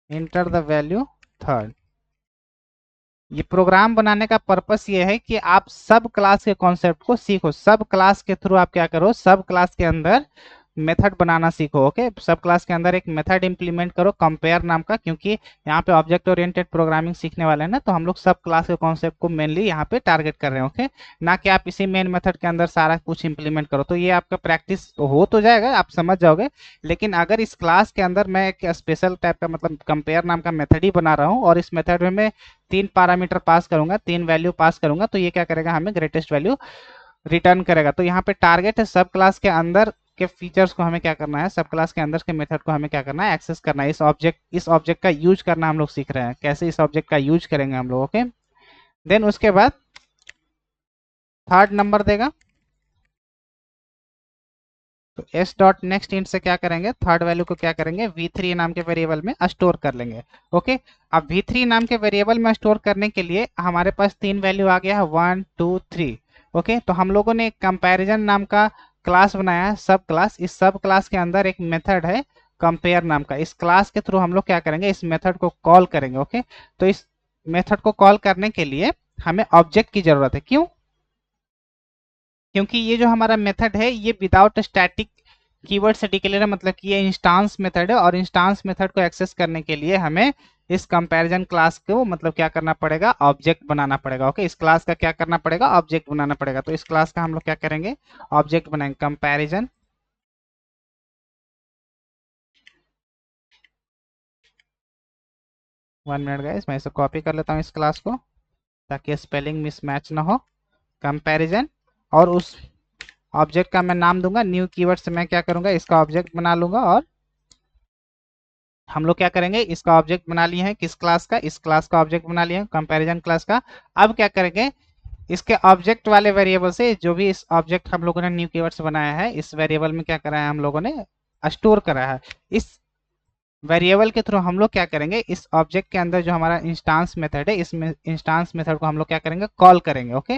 इंटर द वैल्यू थर्ड। ये प्रोग्राम बनाने का पर्पस ये है कि आप सब क्लास के कॉन्सेप्ट को सीखो, सब क्लास के थ्रू आप क्या करो, सब क्लास के अंदर मेथड बनाना सीखो, ओके। सब क्लास के अंदर एक मेथड इंप्लीमेंट करो कंपेयर नाम का, क्योंकि यहाँ पे ऑब्जेक्ट ओरिएंटेड प्रोग्रामिंग सीखने वाले हैं ना। तो हम लोग सब क्लास के कॉन्सेप्ट को मेनली यहाँ पे टारगेट कर रहे हैं, ओके। ना कि आप इसी मेन मेथड के अंदर सारा कुछ इंप्लीमेंट करो। तो ये आपका प्रैक्टिस हो तो जाएगा, आप समझ जाओगे। लेकिन अगर इस क्लास के अंदर मैं एक स्पेशल टाइप का, मतलब कंपेयर नाम का मेथड ही बना रहा हूँ, और इस मेथड में मैं 3 पैरामीटर पास करूंगा, 3 वैल्यू पास करूंगा, तो ये क्या करेगा, हमें ग्रेटेस्ट वैल्यू रिटर्न करेगा। तो यहाँ पे टारगेट है सब क्लास के अंदर के फीचर्स को हमें क्या करना है, सब क्लास के अंदर के मेथड को हमें क्या करना है, एक्सेस करना है। इस ऑब्जेक्ट का यूज करना हम लोग सीख रहे हैं, कैसे इस ऑब्जेक्ट का यूज करेंगे हम लोग, ओके। देन उसके बाद थर्ड नंबर देगा, तो एस डॉट नेक्स्ट इंट से क्या करेंगे, थर्ड वैल्यू को क्या करेंगे, v3 नाम के वेरिएबल में स्टोर कर लेंगे, ओके। अब v3 नाम के वेरिएबल में स्टोर करने के लिए हमारे पास 3 वैल्यू आ गया है, 1 2 3, ओके। तो हम लोगों ने एक कंपैरिजन नाम का क्लास बनाया है, सब क्लास। इस सब क्लास के अंदर एक मेथड है कंपेयर नाम का। इस क्लास के थ्रू हम लोग क्या करेंगे, इस मेथड को कॉल करेंगे, ओके। तो इस मेथड को कॉल करने के लिए हमें ऑब्जेक्ट की जरूरत है, क्यों, क्योंकि ये जो हमारा मेथड है ये विदाउट स्टैटिक कीवर्ड से डिक्लेयर है, मतलब कि ये इंस्टांस मेथड है। और इंस्टांस मेथड को एक्सेस करने के लिए हमें इस कंपैरिजन क्लास को, मतलब क्या करना पड़ेगा, ऑब्जेक्ट बनाना पड़ेगा, ओके। इस क्लास का क्या करना पड़ेगा, ऑब्जेक्ट बनाना पड़ेगा। तो इस क्लास का हम लोग क्या करेंगे, ऑब्जेक्ट बनाएंगे, कंपैरिजन 1 मिनट गाइस, मैं इसे कॉपी कर लेता हूँ इस क्लास को, ताकि स्पेलिंग मिसमैच ना हो। कंपैरिजन, और उस ऑब्जेक्ट का मैं नाम दूंगा न्यू कीवर्ड से, मैं क्या करूंगा इसका ऑब्जेक्ट बना लूंगा। और हम लोग क्या करेंगे, इसका ऑब्जेक्ट बना लिए हैं, किस क्लास का, इस क्लास का ऑब्जेक्ट बना लिए हैं कंपैरिजन क्लास का। अब क्या करेंगे, इसके ऑब्जेक्ट वाले वेरिएबल से जो भी इस ऑब्जेक्ट हम लोगों ने न्यू कीवर्ड से बनाया है, इस वेरिएबल में क्या करा है हम लोगों ने, स्टोर करा है। इस वेरिएबल के थ्रू हम लोग क्या करेंगे, इस ऑब्जेक्ट के अंदर जो हमारा इंस्टांस मेथड है, इसमें इंस्टांस मेथड को हम लोग क्या करेंगे, कॉल करेंगे। ओके,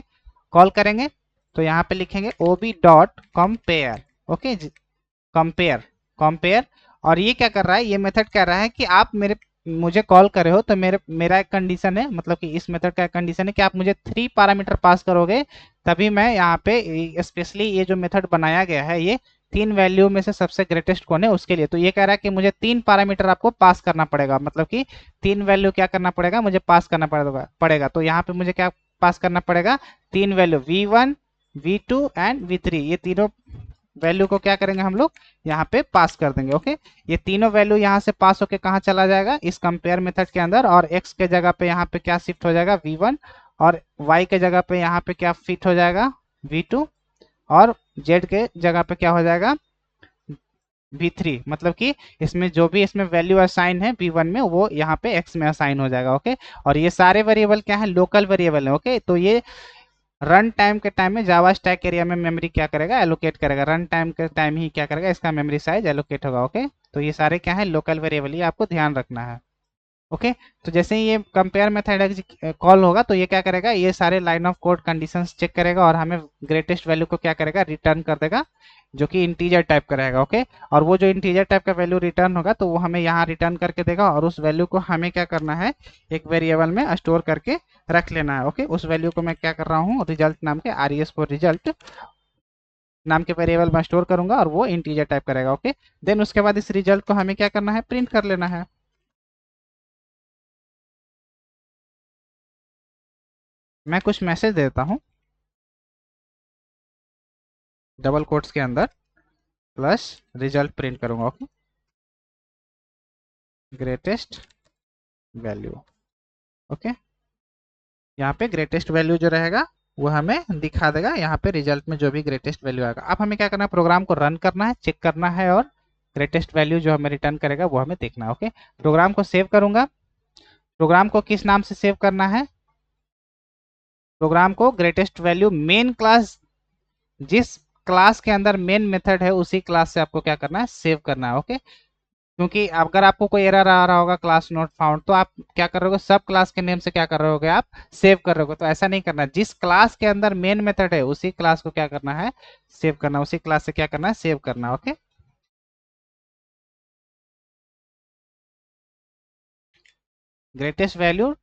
कॉल करेंगे तो यहाँ पे लिखेंगे OB dot compare. Okay, compare, compare. और ये क्या कर रहा है, ये मेथड कह रहा है कि आप मेरे मुझे कॉल करे हो तो मेरा एक कंडीशन है, मतलब कि इस मेथड का एक कंडीशन है कि आप मुझे 3 पैरामीटर पास करोगे, तभी मैं यहाँ पे स्पेशली ये जो मेथड बनाया गया है, ये 3 वैल्यू में से सबसे ग्रेटेस्ट कौन है उसके लिए। तो ये कह रहा है कि मुझे 3 पैरामीटर आपको पास करना पड़ेगा, मतलब कि 3 वैल्यू क्या करना पड़ेगा, मुझे पास करना पड़ेगा। तो यहाँ पे मुझे क्या पास करना पड़ेगा, 3 value V1, V2 and V3, ये तीनों वैल्यू को क्या करेंगे हम लोग यहाँ पे पास कर देंगे। ओके, ये तीनों वैल्यू यहाँ से पास होके कहाँ चला जाएगा, इस कंपेयर मेथड के अंदर, और x के जगह पे यहाँ पे क्या शिफ्ट हो जाएगा, V1, और y के जगह पे यहाँ पे क्या फिट हो जाएगा, V2, और z के जगह पे क्या हो जाएगा, V3। मतलब कि इसमें जो भी इसमें वैल्यू असाइन है V1 में, वो यहाँ पे x में असाइन हो जाएगा। ओके, और ये सारे वेरिएबल क्या है, लोकल वेरिएबल है। ओके, तो ये रन टाइम के टाइम में जावा स्टैक एरिया में मेमोरी क्या करेगा, एलोकेट करेगा। रन टाइम के टाइम ही क्या करेगा, इसका मेमोरी साइज एलोकेट होगा। ओके, तो ये सारे क्या है, लोकल वेरिएबल, ये आपको ध्यान रखना है। ओके, तो जैसे ही ये कंपेयर मेथड कॉल होगा तो ये क्या करेगा, ये सारे line of code conditions check करेगा और हमें ग्रेटेस्ट वैल्यू को क्या करेगा, रिटर्न कर देगा, जो कि इंटीजर टाइप का रहेगा। ओके, और वो जो इंटीजर टाइप का वैल्यू रिटर्न होगा तो वो हमें यहाँ रिटर्न करके देगा, और उस वैल्यू को हमें क्या करना है, एक वेरिएबल में स्टोर करके रख लेना है। ओके, उस वैल्यू को मैं क्या कर रहा हूँ, रिजल्ट नाम के, RES फॉर रिजल्ट नाम के वेरिएबल में स्टोर करूंगा, और वो इंटीजर टाइप करेगा। ओके, देन उसके बाद इस रिजल्ट को हमें क्या करना है, प्रिंट कर लेना है। मैं कुछ मैसेज देता हूँ डबल कोट्स के अंदर, प्लस रिजल्ट प्रिंट करूंगा। Okay, greatest value. ओके, यहाँ पे ग्रेटेस्ट वैल्यू जो रहेगा वो हमें दिखा देगा, यहाँ पे रिजल्ट में जो भी ग्रेटेस्ट वैल्यू आएगा। अब हमें क्या करना है, प्रोग्राम को रन करना है, चेक करना है, और ग्रेटेस्ट वैल्यू जो हमें रिटर्न करेगा वो हमें देखना है। ओके, प्रोग्राम को सेव करूंगा। प्रोग्राम को किस नाम से सेव करना है, प्रोग्राम को ग्रेटेस्ट वैल्यू मेन क्लास, जिस क्लास के अंदर मेन मेथड है उसी क्लास से आपको क्या करना है, सेव करना है। ओके, क्योंकि अगर आपको कोई एरर आ रहा होगा क्लास नॉट फाउंड, तो आप क्या कर रहे होगे, सब क्लास के नेम से क्या कर रहे होगे, आप सेव कर रहे होगे। तो ऐसा नहीं करना, जिस क्लास के अंदर मेन मेथड है उसी क्लास को क्या करना है, सेव करना, उसी क्लास से क्या करना है, सेव करना। Okay, greatest value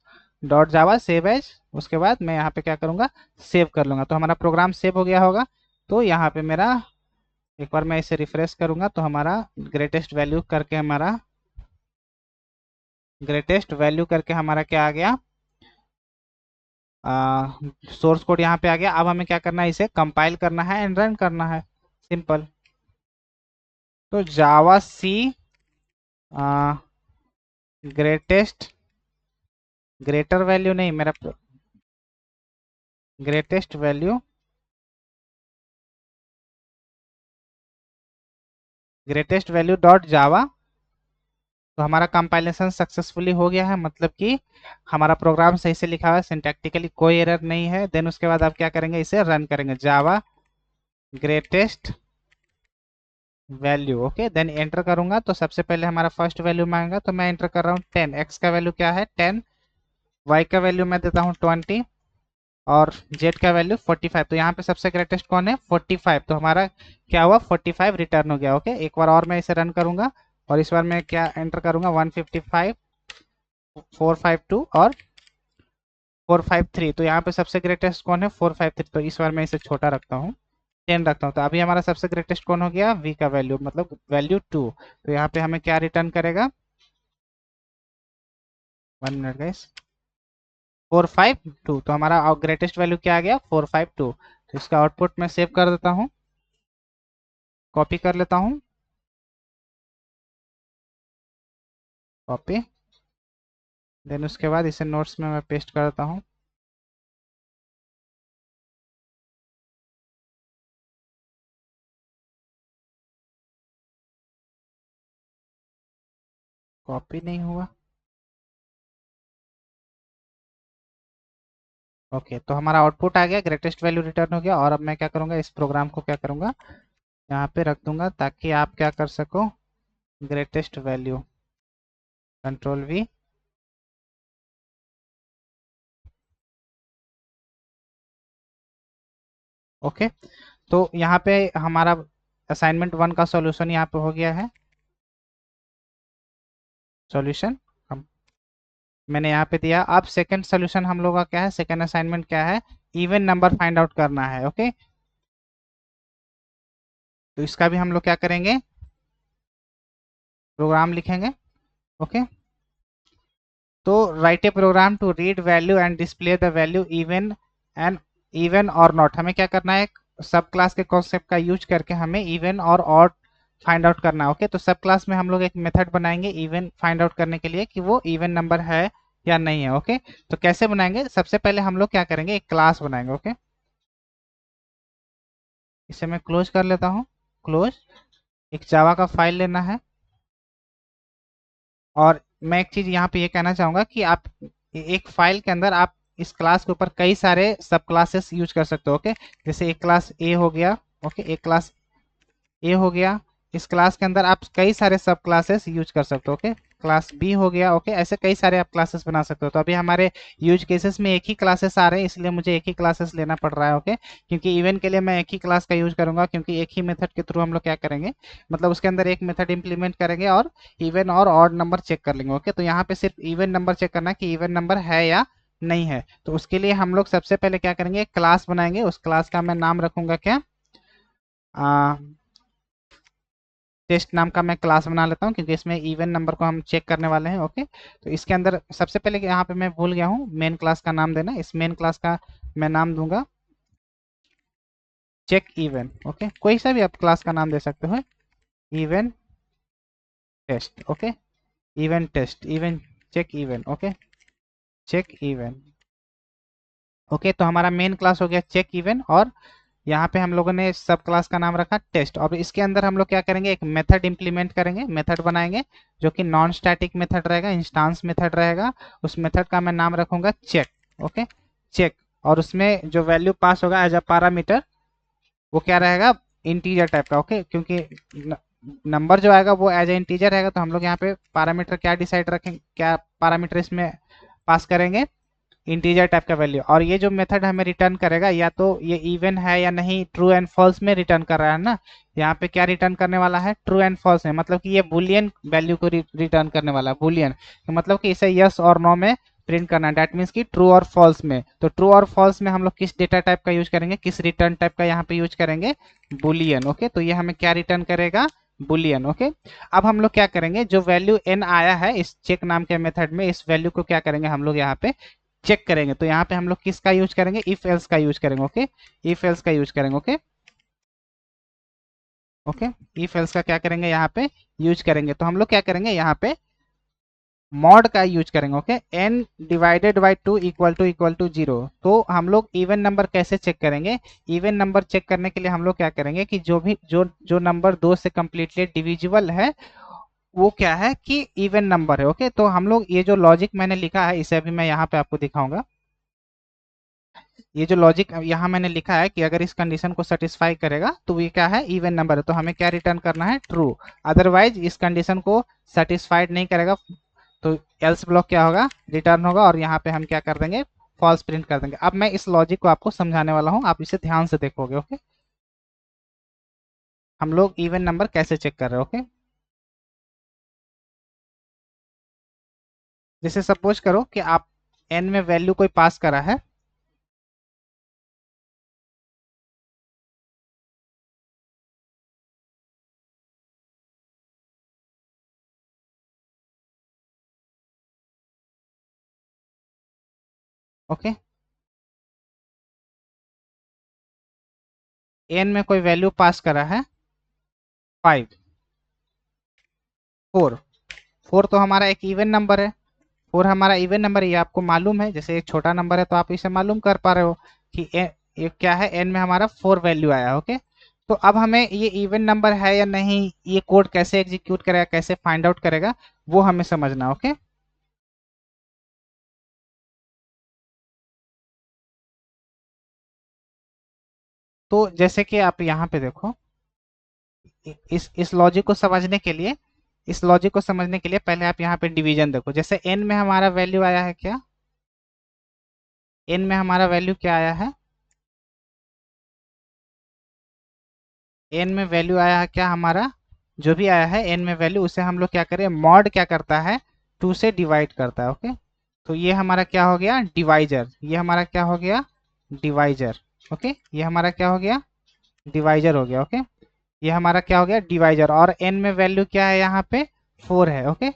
dot Java save as, उसके बाद मैं यहाँ पे क्या करूँगा, सेव कर लूँगा, तो हमारा प्रोग्राम सेव हो गया होगा। तो यहाँ पे मेरा, एक बार मैं इसे रिफ्रेश करूँगा तो हमारा ग्रेटेस्ट वैल्यू करके हमारा, ग्रेटेस्ट वैल्यू करके हमारा क्या आ गया, सोर्स कोड यहाँ पे आ गया। अब हमें क्या करना है, इसे कंपाइल करना है एंड रन करना है, सिंपल। तो जावा सी ग्रेटेस्ट, ग्रेटर वैल्यू नहीं, मेरा greatest value, greatest value dot जावा। तो हमारा कंपाइलेशन सक्सेसफुली हो गया है, मतलब कि हमारा प्रोग्राम सही से लिखा हुआ है, सिंटैक्टिकली कोई एरर नहीं है। देन उसके बाद आप क्या करेंगे, इसे रन करेंगे, Java greatest value. Okay, then enter करूंगा तो सबसे पहले हमारा फर्स्ट वैल्यू मांगेगा, तो मैं एंटर कर रहा हूँ 10। एक्स का वैल्यू क्या है, 10। वाई का वैल्यू मैं देता हूँ 20, और जेड का वैल्यू 45। तो यहाँ पे सबसे ग्रेटेस्ट कौन है, 45। तो हमारा क्या हुआ, 45 रिटर्न हो गया। ओके, एक बार और मैं इसे रन करूंगा, और इस बार मैं क्या एंटर करूंगा, 155, 452 और 453। तो यहाँ पे सबसे ग्रेटेस्ट कौन है, 453। तो इस बार मैं इसे छोटा रखता हूँ, 10 रखता हूँ। तो अभी हमारा सबसे ग्रेटेस्ट कौन हो गया, वी का वैल्यू, मतलब वैल्यू 2। तो यहाँ पे हमें क्या रिटर्न करेगा, 1 मिनट गाइस, 452। तो हमारा ग्रेटेस्ट वैल्यू क्या आ गया, 452। तो इसका आउटपुट मैं सेव कर देता हूँ, कॉपी कर लेता हूँ, कॉपी, देन उसके बाद इसे नोट्स में मैं पेस्ट करता हूँ। कॉपी नहीं हुआ। ओके, तो हमारा आउटपुट आ गया, ग्रेटेस्ट वैल्यू रिटर्न हो गया। और अब मैं क्या करूँगा, इस प्रोग्राम को क्या करूँगा, यहाँ पे रख दूंगा ताकि आप क्या कर सको, greatest value, control we. Okay, तो यहाँ पे हमारा असाइनमेंट 1 का सॉल्यूशन यहाँ पे हो गया है। सॉल्यूशन मैंने यहाँ पे दिया। अब सेकंड सॉल्यूशन हम लोग का क्या है, सेकंड असाइनमेंट क्या है, इवन नंबर फाइंड आउट करना है। ओके, तो इसका भी हम लोग क्या करेंगे, प्रोग्राम लिखेंगे। ओके, तो write a program to read value and display the value even and even और नॉट। हमें क्या करना है, सब क्लास के कॉन्सेप्ट का यूज करके हमें इवन और ऑड फाइंड आउट करना है। ओके, तो सब क्लास में हम लोग एक मेथड बनाएंगे इवन फाइंड आउट करने के लिए कि वो इवन नंबर है या नहीं है। ओके, तो कैसे बनाएंगे, सबसे पहले हम लोग क्या करेंगे, एक क्लास बनाएंगे। ओके, इसे मैं क्लोज कर लेता हूँ। क्लोज, एक जावा का फाइल लेना है। और मैं एक चीज यहाँ पे ये कहना चाहूंगा कि आप एक फाइल के अंदर आप इस क्लास के ऊपर कई सारे सब क्लासेस यूज कर सकते हो। ओके, जैसे एक क्लास ए हो गया। ओके, एक क्लास ए हो गया, इस क्लास के अंदर आप कई सारे सब क्लासेस यूज कर सकते हो। ओके, क्लास बी हो गया। ओके, ऐसे कई सारे आप क्लासेस बना सकते हो। तो अभी हमारे यूज केसेस में एक ही क्लासेस आ रहे हैं, इसलिए मुझे एक ही क्लासेस लेना पड़ रहा है। ओके, क्योंकि इवन के लिए मैं एक ही क्लास का यूज करूंगा, क्योंकि एक ही मेथड के थ्रू हम लोग क्या करेंगे, मतलब उसके अंदर एक मेथड इंप्लीमेंट करेंगे और इवन और ऑड नंबर चेक कर लेंगे। ओके, तो यहाँ पे सिर्फ इवन नंबर चेक करना है कि इवन नंबर है या नहीं है। तो उसके लिए हम लोग सबसे पहले क्या करेंगे, एक क्लास बनाएंगे। उस क्लास का मैं नाम रखूंगा क्या, टेस्ट नाम का मैं क्लास बना लेता हूँ, क्योंकि इसमें इवन नंबर को हम चेक करने वाले हैं। ओके, तो इसके अंदर सबसे पहले यहाँ पे मैं भूल गया हूँ मेन क्लास का नाम देना। इस मेन क्लास का मैं नाम दूंगा चेक इवन। ओके, कोई सा भी आप क्लास का नाम दे सकते हो, even test. Okay, even test, even check even. Okay, check even. Okay, तो हमारा मेन क्लास हो गया चेक इवन। और यहाँ पे हम लोगों ने सब क्लास का नाम रखा टेस्ट। अब इसके अंदर हम लोग क्या करेंगे, एक मेथड इंप्लीमेंट करेंगे, मेथड बनाएंगे जो कि नॉन स्टैटिक मेथड रहेगा, इंस्टांस मेथड रहेगा। उस मेथड का मैं नाम रखूंगा चेक। Okay, check. और उसमें जो वैल्यू पास होगा एज अ पैरामीटर, वो क्या रहेगा, इंटीजर टाइप का। ओके, क्योंकि नंबर जो आएगा वो एज ए इंटीजर रहेगा, तो हम लोग यहाँ पे पैरामीटर क्या डिसाइड रखेंगे, क्या पैरामीटर इसमें पास करेंगे, इंटीजर टाइप का वैल्यू। और ये जो मेथड हमें रिटर्न करेगा, या तो ये इवन है या नहीं, ट्रू एंड फॉल्स में रिटर्न कर रहा है ना। यहाँ पे क्या रिटर्न करने वाला है, ट्रू एंड फॉल्स में, मतलब कि ये बुलियन वैल्यू को रिटर्न करने वाला है, बुलियन। तो मतलब कि इसे यस और नो में प्रिंट करना है, दैट मीन्स कि ट्रू और फॉल्स में। तो ट्रू और फॉल्स में हम लोग किस डेटा टाइप का यूज करेंगे, किस रिटर्न टाइप का यहाँ पे यूज करेंगे, बुलियन। ओके, तो ये हमें क्या रिटर्न करेगा, बुलियन। ओके, अब हम लोग क्या करेंगे, जो वैल्यू एन आया है इस चेक नाम के मेथड में, इस वैल्यू को क्या करेंगे हम लोग यहाँ पे चेक करेंगे। तो यहाँ पे हम लोग किसका यूज करेंगे, इफ एल्स का यूज करेंगे। ओके, इफ एल्स का यूज करेंगे। ओके, ओके, इफ एल्स का क्या करेंगे यहाँ पे यूज करेंगे। तो हम लोग क्या करेंगे यहाँ पे मॉड का यूज करेंगे। Okay, N divided by two equal to zero. तो हम लोग इवन नंबर कैसे चेक करेंगे, इवन नंबर चेक करने के लिए हम लोग क्या करेंगे कि जो भी जो नंबर दो से कंप्लीटली डिविजिबल है, वो क्या है कि इवन नंबर है। ओके, तो हम लोग ये जो लॉजिक मैंने लिखा है, इसे अभी मैं यहाँ पे आपको दिखाऊंगा। ये जो लॉजिक यहाँ मैंने लिखा है कि अगर इस कंडीशन को सेटिस्फाई करेगा तो ये क्या है, इवन नंबर है, तो हमें क्या रिटर्न करना है, ट्रू। अदरवाइज इस कंडीशन को सेटिस्फाइड नहीं करेगा, तो एल्स ब्लॉक क्या होगा, रिटर्न होगा। और यहाँ पे हम क्या कर देंगे, फॉल्स प्रिंट कर देंगे। अब मैं इस लॉजिक को आपको समझाने वाला हूँ, आप इसे ध्यान से देखोगे। ओके, हम लोग इवन नंबर कैसे चेक कर रहे हैं। ओके, जैसे सपोज करो कि आप एन में वैल्यू कोई पास करा है। ओके, एन में कोई वैल्यू पास करा है 5, 4। 4 तो हमारा एक इवन नंबर है, 4 हमारा इवन नंबर है, ये आपको मालूम है। जैसे एक छोटा नंबर है तो आप इसे मालूम कर पा रहे हो कि ये क्या है, n में हमारा 4 वैल्यू आया। ओके, तो अब हमें ये इवन नंबर है या नहीं, ये कोड कैसे एग्जीक्यूट करेगा, कैसे फाइंड आउट करेगा, वो हमें समझना। ओके, तो जैसे कि आप यहाँ पे देखो, इस लॉजिक को समझने के लिए, इस लॉजिक को समझने के लिए पहले आप यहाँ पे डिवीजन देखो। जैसे n में हमारा वैल्यू आया है क्या, n में हमारा वैल्यू क्या आया है, n में वैल्यू आया है क्या हमारा, जो भी आया है n में वैल्यू, उसे हम लोग क्या करें, मॉड क्या करता है, 2 से डिवाइड करता है। ओके, तो ये हमारा क्या हो गया, डिवाइजर। ये हमारा क्या हो गया, डिवाइजर। ओके, ये हमारा क्या हो गया, डिवाइजर हो गया। ओके, ये हमारा क्या हो गया, डिवाइजर। और n में वैल्यू क्या है यहाँ पे, 4 है। ओके,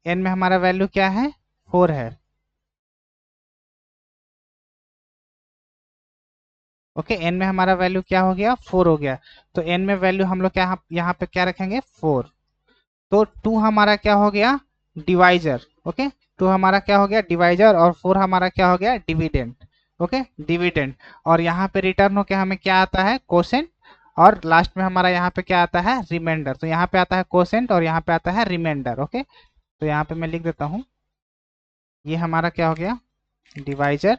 n में हमारा वैल्यू क्या है, 4 है। ओके, n में हमारा वैल्यू क्या हो गया, 4 हो गया। तो n में वैल्यू हम लोग क्या यहाँ पे क्या रखेंगे, 4। तो 2 हमारा क्या हो गया, डिवाइजर। ओके, 2 हमारा क्या हो गया, डिवाइजर, और 4 हमारा क्या हो गया, डिविडेंड। Okay, dividend. और यहाँ पे रिटर्न होके हमें क्या आता है, कोसेंट। और लास्ट में हमारा यहाँ पे क्या आता है, रिमाइंडर। तो यहाँ पे आता है कोसेंट और यहाँ पे आता है रिमाइंडर। ओके, तो यहाँ पे मैं लिख देता हूँ, ये हमारा क्या हो गया, डिवाइजर।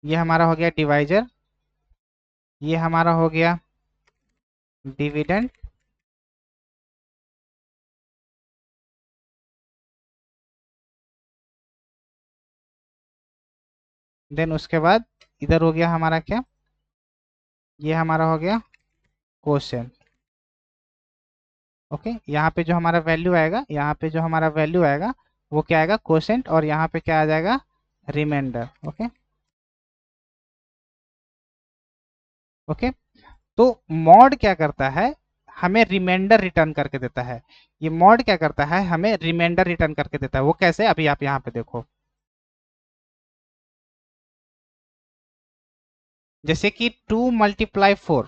ये हमारा हो गया डिवाइजर। ये हमारा हो गया डिविडेंड। देन उसके बाद इधर हो गया हमारा क्या, ये हमारा हो गया क्वेश्चन। ओके, यहाँ पे जो हमारा वैल्यू आएगा, यहाँ पे जो हमारा वैल्यू आएगा वो क्या आएगा, क्वोशेंट। और यहाँ पे क्या आ जाएगा, रिमाइंडर। ओके, ओके, तो मॉड क्या करता है, हमें रिमाइंडर रिटर्न करके देता है। ये मॉड क्या करता है, हमें रिमाइंडर रिटर्न करके देता है। वो कैसे, अभी आप यहाँ पे देखो। जैसे कि 2 × 4,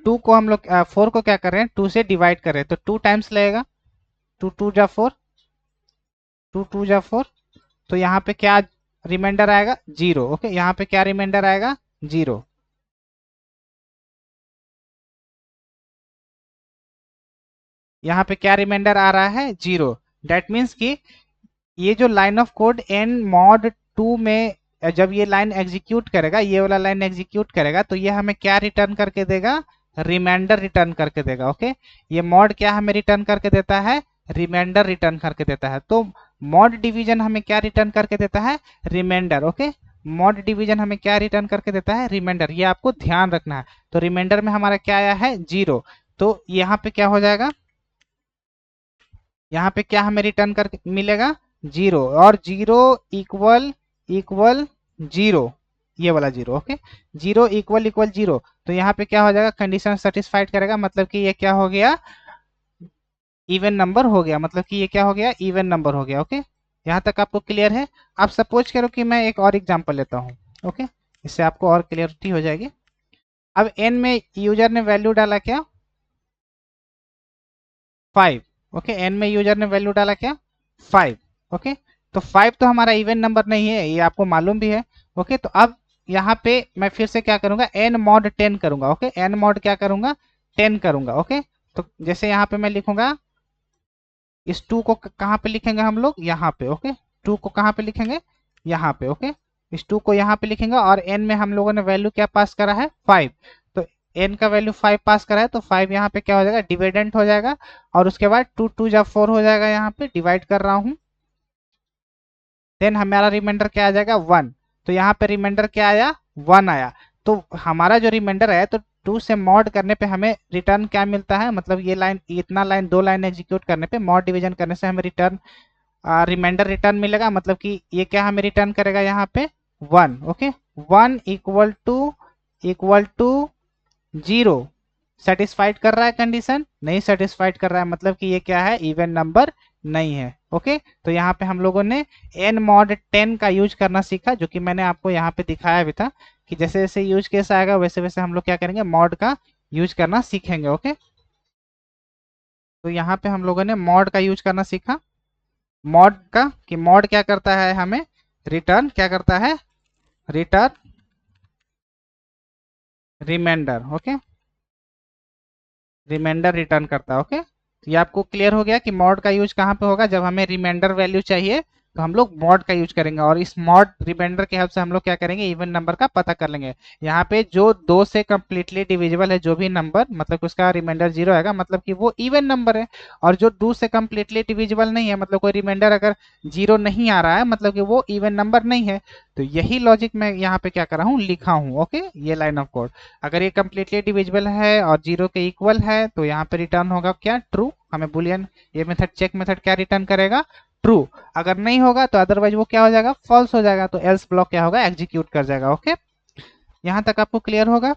2 को हम लोग 4 को क्या कर रहे हैं, 2 से डिवाइड कर रहे हैं, तो 2 टाइम्स लगेगा। 2 2 जा 4, 2 2 जा 4। तो यहाँ पे क्या रिमाइंडर आएगा, 0। ओके, यहाँ पे क्या रिमाइंडर आएगा, 0। यहाँ पे क्या रिमाइंडर आ रहा है, 0। डेट मीन्स कि ये जो line of code N mod 2 में जब ये लाइन एग्जीक्यूट करेगा, ये वाला लाइन एग्जीक्यूट करेगा, तो ये हमें क्या रिटर्न करके देगा, रिमाइंडर रिटर्न करके देगा। ओके, ये मॉड क्या हमें रिटर्न करके देता है, रिमाइंडर रिटर्न करके देता है। तो मॉड डिवीजन हमें क्या रिटर्न करके देता है, रिमाइंडर। ओके, मॉड डिवीजन हमें क्या रिटर्न करके देता है, रिमाइंडर। ये आपको ध्यान रखना है। तो रिमाइंडर में हमारा क्या आया है, 0। तो यहाँ पे क्या हो जाएगा, यहाँ पे क्या हमें रिटर्न कर मिलेगा, 0। और 0 इक्वल इक्वल 0, ये वाला 0। Okay, 0 equal equal 0। तो यहाँ पे क्या हो जाएगा, कंडीशन सेटिस्फाइड करेगा, मतलब कि ये क्या हो गया, इवन नंबर हो गया। मतलब कि ये क्या हो गया, इवन नंबर हो गया। ओके, यहाँ तक आपको क्लियर है। आप सपोज करो कि मैं एक और एग्जांपल लेता हूँ। ओके, इससे आपको और क्लियरिटी हो जाएगी। अब n में यूजर ने वैल्यू डाला क्या, 5। ओके, n में यूजर ने वैल्यू डाला क्या, 5। ओके, तो 5 तो हमारा इवन नंबर नहीं है, ये आपको मालूम भी है। ओके, तो अब यहाँ पे मैं फिर से क्या करूंगा, n मॉड 10 करूंगा। ओके, n मॉड क्या करूंगा, 10 करूंगा। ओके, तो जैसे यहाँ पे मैं लिखूंगा, इस 2 को कहाँ पे लिखेंगे हम लोग, यहाँ पे। ओके, 2 को कहाँ पे लिखेंगे, यहाँ पे। ओके, इस 2 को यहाँ पे लिखेंगे। और n में हम लोगों ने वैल्यू क्या पास करा है, 5। तो n का वैल्यू 5 पास करा है, तो 5 यहाँ पे क्या हो जाएगा, डिविडेंट हो जाएगा। और उसके बाद 2 2 जा 4 हो जाएगा, यहाँ पे डिवाइड कर रहा हूँ। देन हमारा रिमाइंडर क्या आ जाएगा, 1। तो यहाँ पे रिमाइंडर क्या आया, 1 आया। तो हमारा जो रिमाइंडर आया, तो 2 से मॉड करने पे हमें रिटर्न क्या मिलता है, मतलब ये लाइन, इतना लाइन, 2 लाइन एग्जीक्यूट करने पे, मॉड डिवीजन करने से हमें रिटर्न, रिमाइंडर रिटर्न मिलेगा। मतलब कि ये क्या हमें रिटर्न करेगा, यहाँ पे 1। Okay, 1 equal to 0। सेटिस्फाइड कर रहा है कंडीशन, नहीं सेटिस्फाइड कर रहा है, मतलब कि ये क्या है, इवन नंबर नहीं है। ओके, तो यहाँ पे हम लोगों ने n मॉड 10 का यूज करना सीखा, जो कि मैंने आपको यहाँ पे दिखाया भी था कि जैसे जैसे यूज केस आएगा, वैसे वैसे हम लोग क्या करेंगे, मॉड का यूज करना सीखेंगे। ओके, तो यहाँ पे हम लोगों ने मॉड का यूज करना सीखा। मॉड का, कि मॉड क्या करता है, हमें रिटर्न क्या करता है, return remainder. Okay, remainder return करता है। ओके, तो ये आपको क्लियर हो गया कि मॉड का यूज कहाँ पे होगा, जब हमें रिमाइंडर वैल्यू चाहिए तो हम लोग मॉड का यूज करेंगे, और इस मॉड रिमाइंडर के हेल्प से हम लोग क्या करेंगे, इवन नंबर का पता कर लेंगे। यहाँ पे जो 2 से कंप्लीटली डिविजिबल है जो भी नंबर, मतलब उसका रिमाइंडर 0 आएगा, मतलब कि वो इवन नंबर है। और जो 2 से कंप्लीटली डिविजिबल नहीं है, मतलब कोई रिमाइंडर अगर 0 नहीं आ रहा है, मतलब कि वो इवन नंबर नहीं है। तो यही लॉजिक मैं यहाँ पे क्या कर रहा हूँ, लिखा हूँ। ओके, ये लाइन ऑफ कोड, अगर ये कंप्लीटली डिविजिबल है और 0 के इक्वल है तो यहाँ पे रिटर्न होगा क्या, ट्रू। हमें बुलियन, ये मेथड चेक मेथड क्या रिटर्न करेगा, ट्रू। अगर नहीं होगा तो अदरवाइज वो क्या हो जाएगा, फॉल्स हो जाएगा, तो एल्स ब्लॉक क्या होगा, एग्जीक्यूट कर जाएगा। ओके, यहाँ तक आपको क्लियर होगा।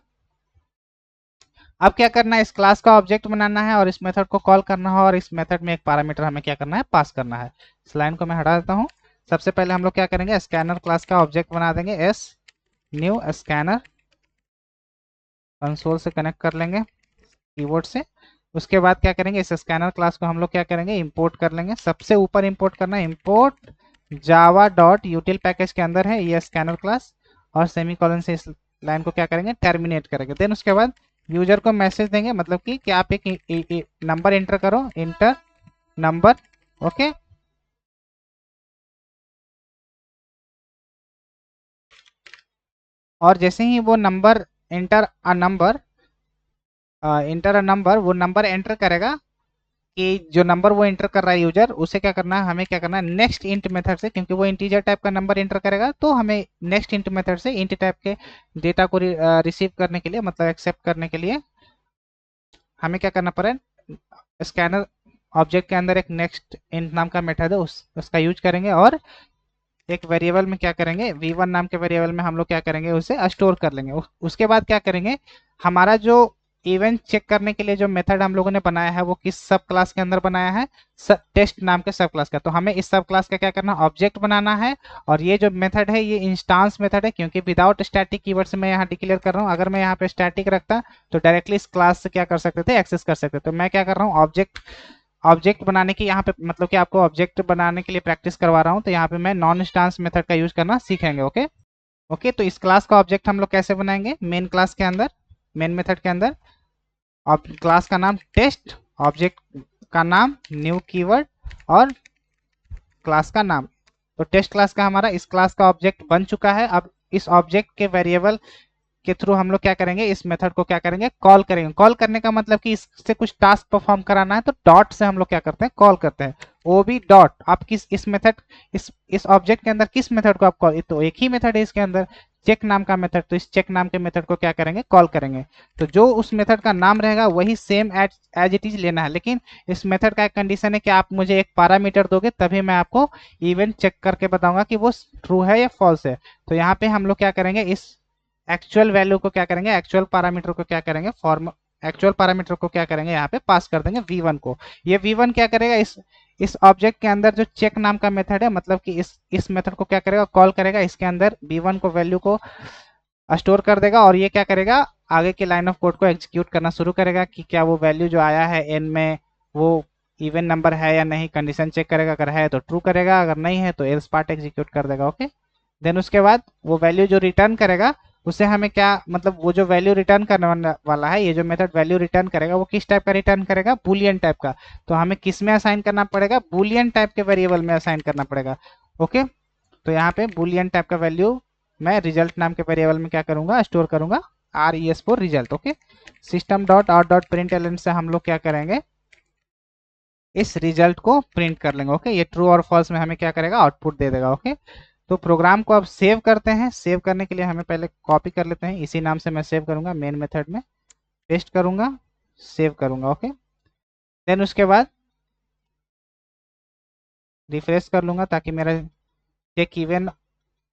अब क्या करना है, इस क्लास का ऑब्जेक्ट बनाना है और इस मेथड को कॉल करना है, और इस मेथड में एक पैरामीटर हमें क्या करना है, पास करना है। इस लाइन को मैं हटा देता हूँ। सबसे पहले हम लोग क्या करेंगे, स्कैनर क्लास का ऑब्जेक्ट बना देंगे, एस न्यू स्कैनर, कंसोल से कनेक्ट कर लेंगे कीबोर्ड से। उसके बाद क्या करेंगे, इस स्कैनर क्लास को हम लोग क्या करेंगे, इंपोर्ट कर लेंगे। सबसे ऊपर इंपोर्ट करना है, इंपोर्ट जावा डॉट यूटिल पैकेज के अंदर है ये स्कैनर क्लास, और सेमीकोलन से इस लाइन को क्या करेंगे, टर्मिनेट करेंगे। देन उसके बाद यूजर को मैसेज देंगे, मतलब कि आप एक नंबर एंटर करो, इंटर नंबर। ओके, और जैसे ही वो number enter a number, inter a number, वो नंबर एंटर करेगा, कि जो नंबर वो एंटर कर रहा है यूजर, उसे क्या करना है, हमें क्या करना है, नेक्स्ट इंट मेथड से, क्योंकि वो इंटीजर टाइप का नंबर एंटर करेगा, तो हमें नेक्स्ट इंट मेथड से इंट टाइप के डेटा को रिसीव करने के लिए, मतलब एक्सेप्ट करने के लिए हमें क्या करना पड़ेगा, स्कैनर ऑब्जेक्ट के अंदर एक नेक्स्ट इंट नाम का मेथड है, उसका यूज करेंगे, और एक वेरिएबल में क्या करेंगे, v1 नाम के वेरिएबल में हम लोग क्या करेंगे, उसे स्टोर कर लेंगे। उसके बाद क्या करेंगे, हमारा जो इवेंट चेक करने के लिए जो मेथड हम लोगों ने बनाया है वो किस सब क्लास के अंदर बनाया है, टेस्ट नाम के सब क्लास का। तो हमें इस सब क्लास का क्या करना, ऑब्जेक्ट बनाना है। और ये जो मेथड है ये इंस्टांस मेथड है, क्योंकि विदाउट स्टैटिक कीवर्ड से मैं यहाँ डिक्लेयर कर रहा हूँ। अगर मैं यहाँ पे स्टैटिक रखता तो डायरेक्टली इस क्लास से क्या कर सकते थे, एक्सेस कर सकते। तो मैं क्या कर रहा हूँ, ऑब्जेक्ट बनाने की यहाँ पे, मतलब कि आपको ऑब्जेक्ट बनाने के लिए प्रैक्टिस करवा रहा हूँ। तो यहाँ पे मैं नॉन इंस्टांस मेथड का यूज करना सीखेंगे। ओके, ओके, तो इस क्लास का ऑब्जेक्ट हम लोग कैसे बनाएंगे, मेन क्लास के अंदर, मेन मेथड के अंदर, क्लास का नाम टेस्ट, ऑब्जेक्ट का नाम न्यू कीवर्ड, और क्लास का नाम। तो टेस्ट क्लास का हमारा इस क्लास का ऑब्जेक्ट बन चुका है। अब इस ऑब्जेक्ट के वेरिएबल के थ्रू हम लोग क्या करेंगे, इस मेथड को क्या करेंगे, कॉल करेंगे। कॉल करने का मतलब कि इससे कुछ टास्क परफॉर्म कराना है, तो डॉट से हम लोग क्या करते हैं, कॉल करते हैं। ओबी डॉट, आप किस इस मेथड, इस ऑब्जेक्ट के अंदर किस मेथड को आप कॉल, तो एक ही मेथड है इसके अंदर, चेक नाम का मेथड। तो इस चेक नाम के मेथड को क्या करेंगे, कॉल करेंगे। तो जो उस मेथड का नाम रहेगा वही सेम एज इट इज लेना है, लेकिन इस मेथड का एक कंडीशन है कि आप मुझे एक पैरामीटर दोगे, तभी मैं आपको इवेंट चेक करके बताऊंगा कि वो ट्रू है या फॉल्स है। तो यहाँ पे हम लोग क्या करेंगे, इस एक्चुअल वैल्यू को क्या करेंगे, एक्चुअल पैरामीटर को क्या करेंगे, फॉर्म एक्चुअल पैरामीटर को क्या करेंगे, यहाँ पे पास कर देंगे v1 को। ये v1 क्या करेगा, इस ऑब्जेक्ट के अंदर जो चेक नाम का मेथड है, मतलब कि इस मेथड को क्या करेगा, कॉल करेगा, इसके अंदर v1 को वैल्यू को स्टोर कर देगा, और ये क्या करेगा, आगे के लाइन ऑफ कोड को एग्जीक्यूट करना शुरू करेगा कि क्या वो वैल्यू जो आया है n में वो इवन नंबर है या नहीं। कंडीशन चेक करेगा, अगर है तो ट्रू करेगा, अगर नहीं है तो एल्स पार्ट एग्जीक्यूट कर देगा। ओके, देन उसके बाद वो वैल्यू जो रिटर्न करेगा, उसे हमें क्या, मतलब वो जो वैल्यू रिटर्न करने वाला है, ये जो मेथड वैल्यू रिटर्न करेगा वो किस टाइप का रिटर्न करेगा, बुलियन टाइप का। तो हमें किस में असाइन करना पड़ेगा, बुलियन टाइप के वेरिएबल में असाइन करना पड़ेगा। ओके, तो यहाँ पे बुलियन टाइप का वैल्यू मैं रिजल्ट नाम के वेरिएबल में क्या करूंगा, स्टोर करूंगा, RES for result. Okay, system dot out dot print से हम लोग क्या करेंगे, इस रिजल्ट को प्रिंट कर लेंगे। ओके, ये ट्रू और फॉल्स में हमें क्या करेगा, आउटपुट दे देगा। ओके, तो प्रोग्राम को अब सेव करते हैं। सेव करने के लिए हमें पहले कॉपी कर लेते हैं, इसी नाम से मैं सेव करूंगा, मेन मेथड में पेस्ट करूंगा, सेव करूंगा। ओके, देन उसके बाद रिफ्रेश कर लूंगा ताकि मेरा चेक इवन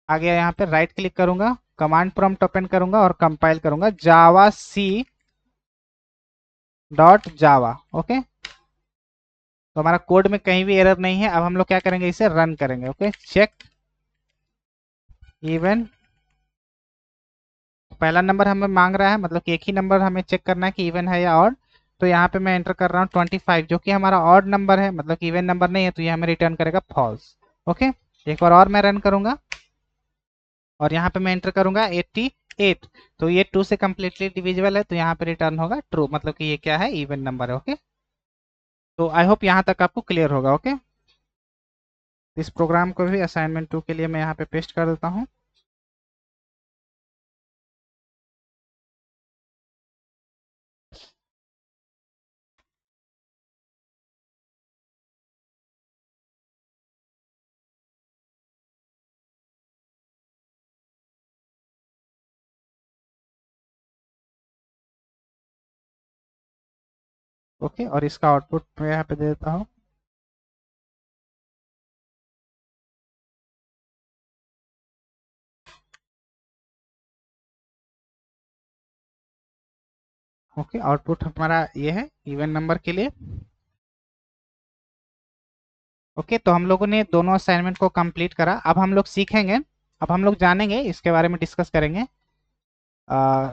आ गया। यहाँ पे राइट क्लिक करूंगा, कमांड प्रॉम्प्ट ओपन करूंगा और कंपाइल करूंगा, जावा सी डॉट जावा। ओके, तो हमारा कोड में कहीं भी एरर नहीं है। अब हम लोग क्या करेंगे, इसे रन करेंगे। ओके, चेक इवन, पहला नंबर हमें मांग रहा है, मतलब कि एक ही नंबर हमें चेक करना है कि इवन है या ऑड। तो यहाँ पे मैं एंटर कर रहा हूँ 25, जो कि हमारा ऑड नंबर है, मतलब कि इवन नंबर नहीं है, तो ये हमें रिटर्न करेगा फॉल्स। ओके, एक बार और मैं रन करूंगा और यहाँ पे मैं एंटर करूंगा 88, तो ये 2 से कम्प्लीटली डिविजिबल है, तो यहाँ पे रिटर्न होगा ट्रू, मतलब कि ये क्या है, इवन नंबर है। ओके, तो आई होप यहाँ तक आपको क्लियर होगा। ओके, इस प्रोग्राम को भी असाइनमेंट 2 के लिए मैं यहाँ पे पेस्ट कर देता हूँ। ओके, और इसका आउटपुट मैं यहाँ पे दे देता हूँ। ओके, आउटपुट हमारा ये है इवन नंबर के लिए। ओके, तो हम लोगों ने दोनों असाइनमेंट को कंप्लीट करा। अब हम लोग सीखेंगे, अब हम लोग जानेंगे, इसके बारे में डिस्कस करेंगे।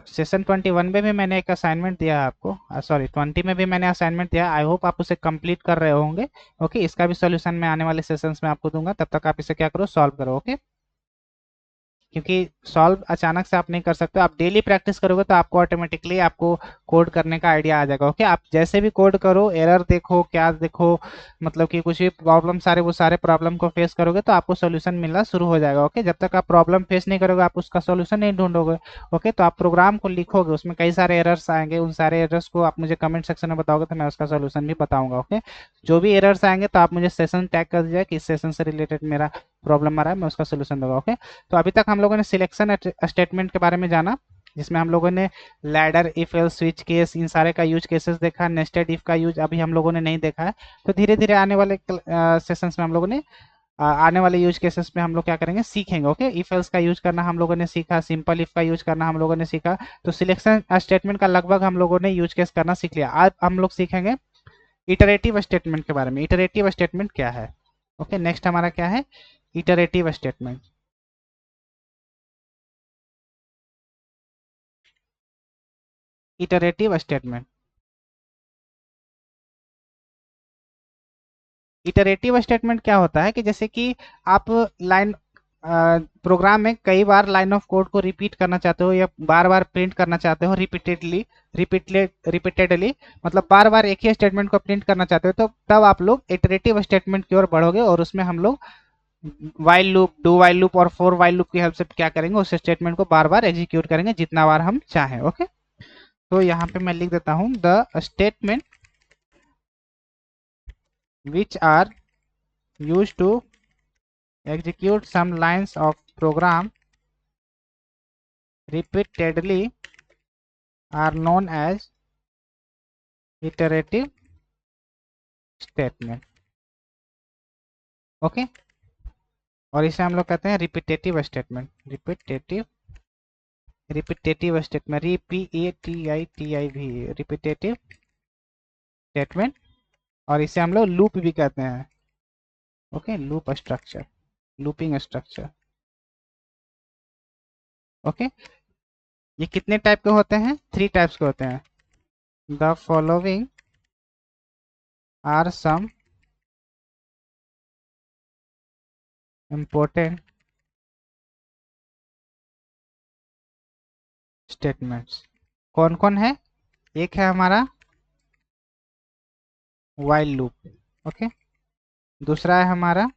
सेशन 21 में भी मैंने एक असाइनमेंट दिया है आपको, सॉरी 20 में भी मैंने असाइनमेंट दिया। आई होप आप उसे कंप्लीट कर रहे होंगे। ओके, इसका भी सॉल्यूशन मैं आने वाले सेशंस में आपको दूंगा, तब तक आप इसे क्या करो, सॉल्व करो। ओके, क्योंकि सॉल्व अचानक से आप नहीं कर सकते, आप डेली प्रैक्टिस करोगे तो आपको ऑटोमेटिकली आपको कोड करने का आइडिया आ जाएगा। ओके, आप जैसे भी कोड करो, एरर देखो, क्या देखो, मतलब कि कुछ भी प्रॉब्लम, सारे वो सारे प्रॉब्लम को फेस करोगे तो आपको सोल्यूशन मिलना शुरू हो जाएगा। ओके, जब तक आप प्रॉब्लम फेस नहीं करोगे आप उसका सोल्यूशन नहीं ढूंढोगे। ओके, तो आप प्रोग्राम को लिखोगे, उसमें कई सारे एरर्स आएंगे, उन सारे एरर्स को आप मुझे कमेंट सेक्शन में बताओगे तो मैं उसका सोल्यूशन भी बताऊंगा। ओके, जो भी एरर्स आएंगे तो आप मुझे सेशन टैग कर दीजिए कि इस सेशन से रिलेटेड मेरा प्रॉब्लम आ रहा है, मैं उसका सोल्यूशन दूंगा। ओके, तो अभी तक हम लोगों ने सिलेक्शन स्टेटमेंट के बारे में जाना, जिसमें हम लोगों ने ladder, if else, switch case, इन सारे का यूज केसेस देखा। नेस्टेड इफ का यूज अभी हम लोगों ने नहीं देखा है, तो धीरे धीरे आने वाले सेशंस में हम लोगों ने आने वाले यूज केसेस में हम लोग क्या करेंगे, सीखेंगे। ओके, इफ एल्स का यूज करना हम लोगों ने सीखा, सिंपल इफ का यूज करना हम लोगों ने सीखा, तो सिलेक्शन स्टेटमेंट का लगभग हम लोगों ने यूज केस करना सीख लिया। आज हम लोग सीखेंगे इटरेटिव स्टेटमेंट के बारे में। इटरेटिव स्टेटमेंट क्या है? ओके, नेक्स्ट हमारा क्या है, iterative statement. Iterative statement, iterative statement क्या होता है कि जैसे कि आप लाइन प्रोग्राम में कई बार लाइन ऑफ कोड को रिपीट करना चाहते हो या बार बार प्रिंट करना चाहते हो, रिपीटेडली, मतलब बार बार एक ही स्टेटमेंट को प्रिंट करना चाहते हो, तो तब आप लोग इटरेटिव स्टेटमेंट की ओर बढ़ोगे और उसमें हम लोग while loop, do while loop और फोर वाइल लूप की हेल्प से क्या करेंगे, उस स्टेटमेंट को बार बार एग्जीक्यूट करेंगे जितना बार हम चाहें। ओके, तो यहाँ पे मैं लिख देता हूँ, the statement which are use to execute some lines of program repeatedly are known as iterative statement। Okay, और इसे हम लोग कहते हैं repetitive statement. Repetitive statement, REPATITIV, repetitive statement, और इसे हम लोग लूप भी कहते हैं। Okay, loop structure, looping structure. Okay, ये कितने टाइप के होते हैं? 3 टाइप्स के होते हैं। The following are some important statements. कौन कौन है? एक है हमारा वाइल लूप। ओके, दूसरा है हमारा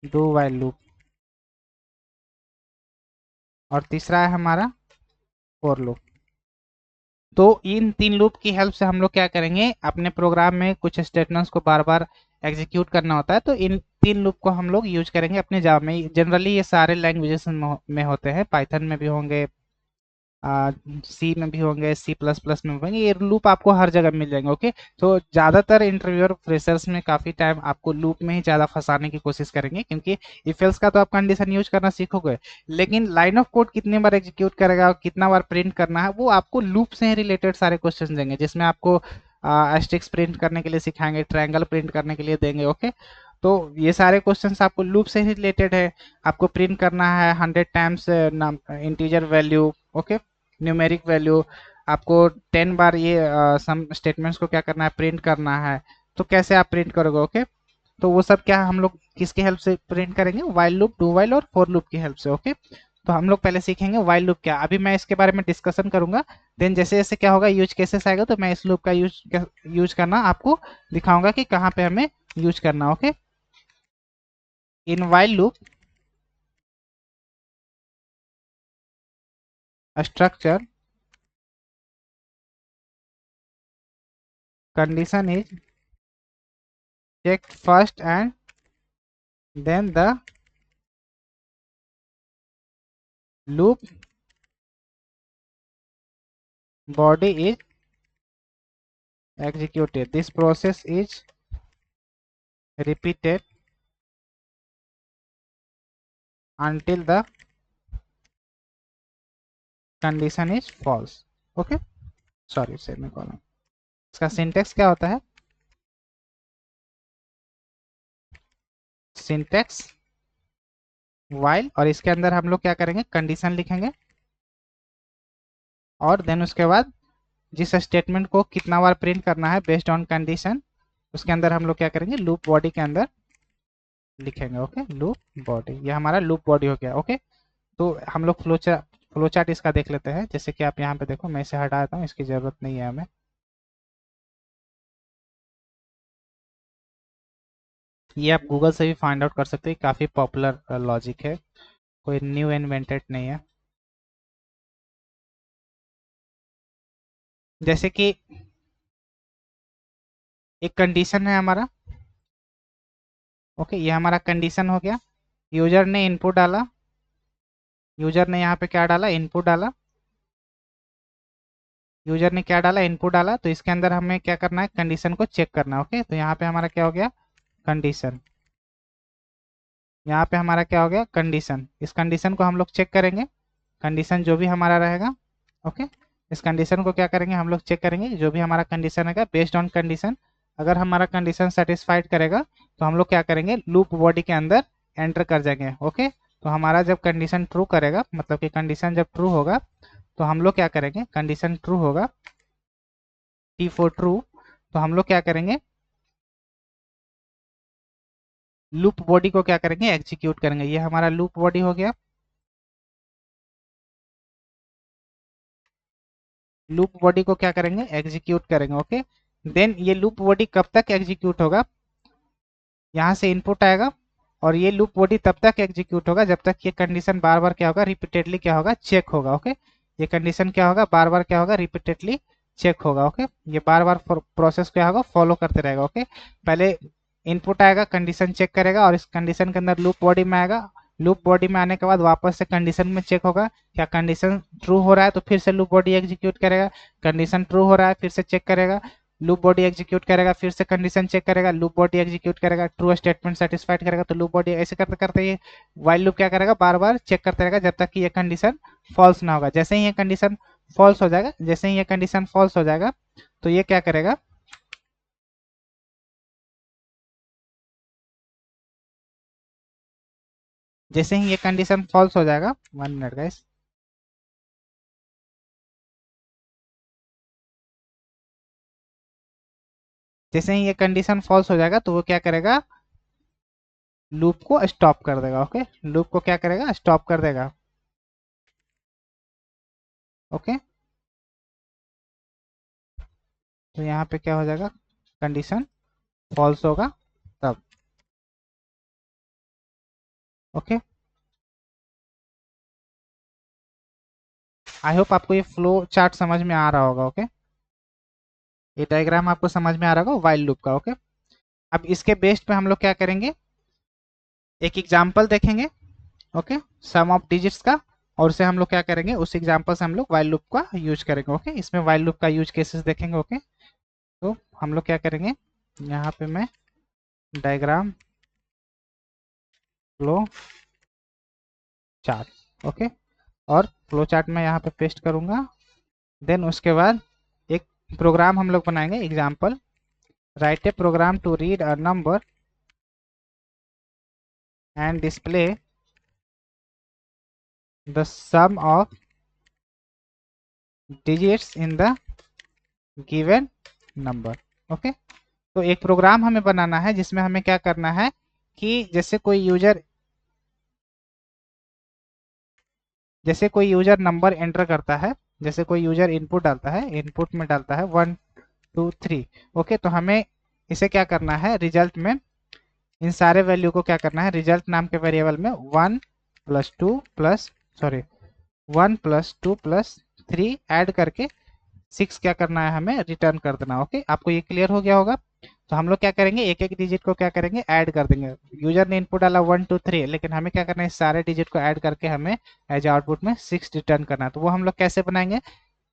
डू वाइल लूप, और तीसरा है हमारा फॉर लूप। तो इन 3 लूप की हेल्प से हम लोग क्या करेंगे, अपने प्रोग्राम में कुछ स्टेटमेंट्स को बार बार एग्जीक्यूट करना होता है, तो इन 3 लूप को हम लोग यूज करेंगे अपने जावा में। जनरली ये सारे लैंग्वेजेस में होते हैं, पाइथन में भी होंगे, सी में भी होंगे, C++ में भी होंगे, ये लूप आपको हर जगह मिल जाएंगे। ओके, तो ज़्यादातर इंटरव्यूअर फ्रेशर्स में काफ़ी टाइम आपको लूप में ही ज़्यादा फंसाने की कोशिश करेंगे, क्योंकि इफ एल्स का तो आप कंडीशन यूज करना सीखोगे, लेकिन लाइन ऑफ कोड कितने बार एग्जीक्यूट करेगा और कितना बार प्रिंट करना है, वो आपको लूप से ही रिलेटेड सारे क्वेश्चन देंगे, जिसमें आपको एस्टेरिस्क प्रिंट करने के लिए सिखाएंगे, ट्रायंगल प्रिंट करने के लिए देंगे। ओके, तो ये सारे क्वेश्चंस आपको लूप से ही रिलेटेड है। आपको प्रिंट करना है 100 times integer value, okay, numeric value, आपको 10 बार ये सम स्टेटमेंट्स को क्या करना है, प्रिंट करना है, तो कैसे आप प्रिंट करोगे? ओके, तो वो सब क्या हम लोग किसकी हेल्प से प्रिंट करेंगे? वाइल लूप, डू वाइल और फॉर लूप की हेल्प से। ओके, तो हम लोग पहले सीखेंगे वाइल लूप क्या, अभी मैं इसके बारे में डिस्कशन करूंगा। देन जैसे जैसे क्या होगा, यूज केसेस आएगा, तो मैं इस लूप का यूज करना आपको दिखाऊंगा कि कहाँ पे हमें यूज करना। Okay, in while loop structure condition is checked first and then the loop body is executed. This process is repeated until the condition is false. Okay, sorry semicolon. इसका सिंटेक्स क्या होता है? सिंटेक्स while, और इसके अंदर हम लोग क्या करेंगे, कंडीशन लिखेंगे, और देन उसके बाद जिस स्टेटमेंट को कितना बार प्रिंट करना है बेस्ड ऑन कंडीशन, उसके अंदर हम लोग क्या करेंगे, लूप बॉडी के अंदर लिखेंगे। ओके, लूप बॉडी, ये हमारा लूप बॉडी हो गया। ओके, तो हम लोग फ्लो चार्ट इसका देख लेते हैं। जैसे कि आप यहाँ पे देखो, मैं इसे हटा देता हूँ, इसकी ज़रूरत नहीं है हमें। ये आप गूगल से भी फाइंड आउट कर सकते हैं, काफ़ी पॉपुलर लॉजिक है, कोई न्यू इन्वेंटेड नहीं है। जैसे कि एक कंडीशन है हमारा। ओके, ये हमारा कंडीशन हो गया। यूजर ने इनपुट डाला, यूजर ने यहाँ पे क्या डाला, इनपुट डाला। यूजर ने क्या डाला, इनपुट डाला, तो इसके अंदर हमें क्या करना है, कंडीशन को चेक करना है। ओके, तो यहाँ पे हमारा क्या हो गया, कंडीशन। यहाँ पे हमारा क्या हो गया, कंडीशन। इस कंडीशन को हम लोग चेक करेंगे, कंडीशन जो भी हमारा रहेगा। ओके, इस कंडीशन को क्या करेंगे, हम लोग चेक करेंगे, जो भी हमारा कंडीशन रहेगा बेस्ड ऑन कंडीशन। अगर हमारा कंडीशन सेटिस्फाइड करेगा तो हम लोग क्या करेंगे, लूप बॉडी के अंदर एंटर कर जाएंगे। ओके, तो हमारा जब कंडीशन ट्रू करेगा, मतलब कि कंडीशन जब ट्रू होगा, तो हम लोग क्या करेंगे, कंडीशन ट्रू होगा, टी फॉर ट्रू, तो हम लोग क्या करेंगे, लूप बॉडी को क्या करेंगे, एग्जीक्यूट करेंगे। ये हमारा लूप बॉडी हो गया। लूप बॉडी को क्या करेंगे, एग्जीक्यूट करेंगे। ओके, देन ये लूप बॉडी कब तक एग्जीक्यूट होगा, यहाँ से इनपुट आएगा, और ये लूप बॉडी तब तक एग्जीक्यूट होगा जब तक ये कंडीशन बार बार क्या होगा, रिपीटेडली क्या होगा, चेक होगा। ओके, ये कंडीशन क्या होगा, बार बार क्या होगा, रिपीटेडली चेक होगा। ओके, ये बार बार प्रोसेस क्या होगा, फॉलो करते रहेगा। ओके, पहले इनपुट आएगा, कंडीशन चेक करेगा, और इस कंडीशन के अंदर लूप बॉडी में आएगा। लूप बॉडी में आने के बाद वापस से कंडीशन में चेक होगा, क्या कंडीशन ट्रू हो रहा है, तो फिर से लूप बॉडी एग्जीक्यूट करेगा। कंडीशन ट्रू हो रहा है, फिर से चेक करेगा, लूप बॉडी एग्जीक्यूट करेगा, फिर से कंडीशन चेक करेगा, लूप बॉडी एग्जीक्यूट करेगा, ट्रू स्टेटमेंट सेटिस्फाइड करेगा, तो लूप बॉडी ऐसे करते करते ये वाइल लूप क्या करेगा, बार बार चेक करते रहेगा जब तक कि ये कंडीशन फॉल्स ना होगा। जैसे ही ये कंडीशन फॉल्स हो जाएगा, जैसे ही ये कंडीशन फॉल्स हो जाएगा, तो ये क्या करेगा, जैसे ही ये कंडीशन फॉल्स हो जाएगा, 1 मिनट गाइस, जैसे ही ये कंडीशन फॉल्स हो जाएगा, तो वो क्या करेगा, लूप को स्टॉप कर देगा। ओके, लूप को क्या करेगा, स्टॉप कर देगा। ओके, तो यहाँ पे क्या हो जाएगा, कंडीशन फॉल्स होगा तब। ओके, आई होप आपको ये फ्लो चार्ट समझ में आ रहा होगा। ओके, ये डायग्राम आपको समझ में आ रहा होगा वाइल लूप का। ओके, अब इसके बेस्ड पे हम लोग क्या करेंगे, एक एग्जांपल देखेंगे। ओके, सम ऑफ डिजिट्स का, और उसे हम लोग क्या करेंगे, उस एग्जांपल से हम लोग वाइल लूप का यूज करेंगे। ओके, इसमें वाइल लूप का यूज केसेस देखेंगे। ओके, तो हम लोग क्या करेंगे, यहाँ पे मैं डायग्राम फ्लो चार्ट। ओके, और फ्लो चार्ट में यहाँ पे पेस्ट करूंगा। देन उसके बाद एक प्रोग्राम हम लोग बनाएंगे, example, write a program to read a number and display the sum of digits in the given number. Okay, तो एक प्रोग्राम हमें बनाना है जिसमें हमें क्या करना है कि जैसे कोई यूजर नंबर एंटर करता है, जैसे कोई यूजर इनपुट डालता है, इनपुट में डालता है 1 2 3। ओके, तो हमें इसे क्या करना है, रिजल्ट में इन सारे वैल्यू को क्या करना है, रिजल्ट नाम के वेरिएबल में 1 + 2 + 3 ऐड करके 6 क्या करना है, हमें रिटर्न कर देना। ओके, आपको ये क्लियर हो गया होगा। तो हम लोग क्या करेंगे, एक एक डिजिट को क्या करेंगे, ऐड कर देंगे। यूजर ने इनपुट डाला 1 2 3, लेकिन हमें क्या करना है, इस सारे डिजिट को ऐड करके हमें एज आउटपुट में 6 रिटर्न करना है। तो वो हम लोग कैसे बनाएंगे,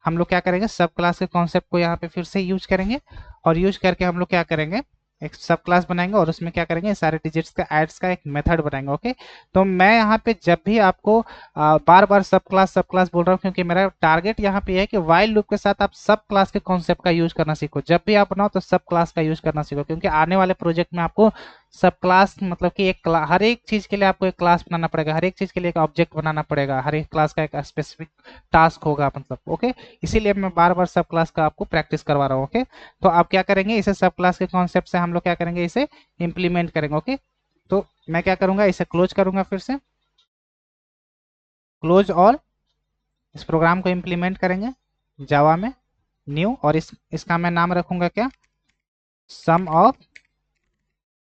हम लोग क्या करेंगे, सब क्लास के कॉन्सेप्ट को यहाँ पे फिर से यूज करेंगे, और यूज करके हम लोग क्या करेंगे, एक सब क्लास बनाएंगे और उसमें क्या करेंगे, सारे डिजिट्स का एड्स का एक मेथड बनाएंगे। ओके, तो मैं यहाँ पे जब भी आपको बार बार सब क्लास बोल रहा हूँ, क्योंकि मेरा टारगेट यहाँ पे है कि वाइल लूप के साथ आप सब क्लास के कॉन्सेप्ट का यूज करना सीखो। जब भी आप बनाओ तो सब क्लास का यूज करना सीखो, क्योंकि आने वाले प्रोजेक्ट में आपको सब क्लास मतलब कि हर एक चीज के लिए आपको एक क्लास बनाना पड़ेगा, हर एक चीज के लिए एक ऑब्जेक्ट बनाना पड़ेगा, हर एक क्लास का एक स्पेसिफिक टास्क होगा मतलब। ओके, इसीलिए मैं बार बार सब क्लास का आपको प्रैक्टिस करवा रहा हूँ। ओके, तो आप क्या करेंगे, इसे सब क्लास के कॉन्सेप्ट से हम लोग क्या करेंगे, इसे इंप्लीमेंट करेंगे। ओके, तो मैं क्या करूंगा, इसे क्लोज करूंगा, फिर से क्लोज ऑल, इस प्रोग्राम को इंप्लीमेंट करेंगे जावा में, न्यू, और इसका मैं नाम रखूंगा क्या, सम ऑफ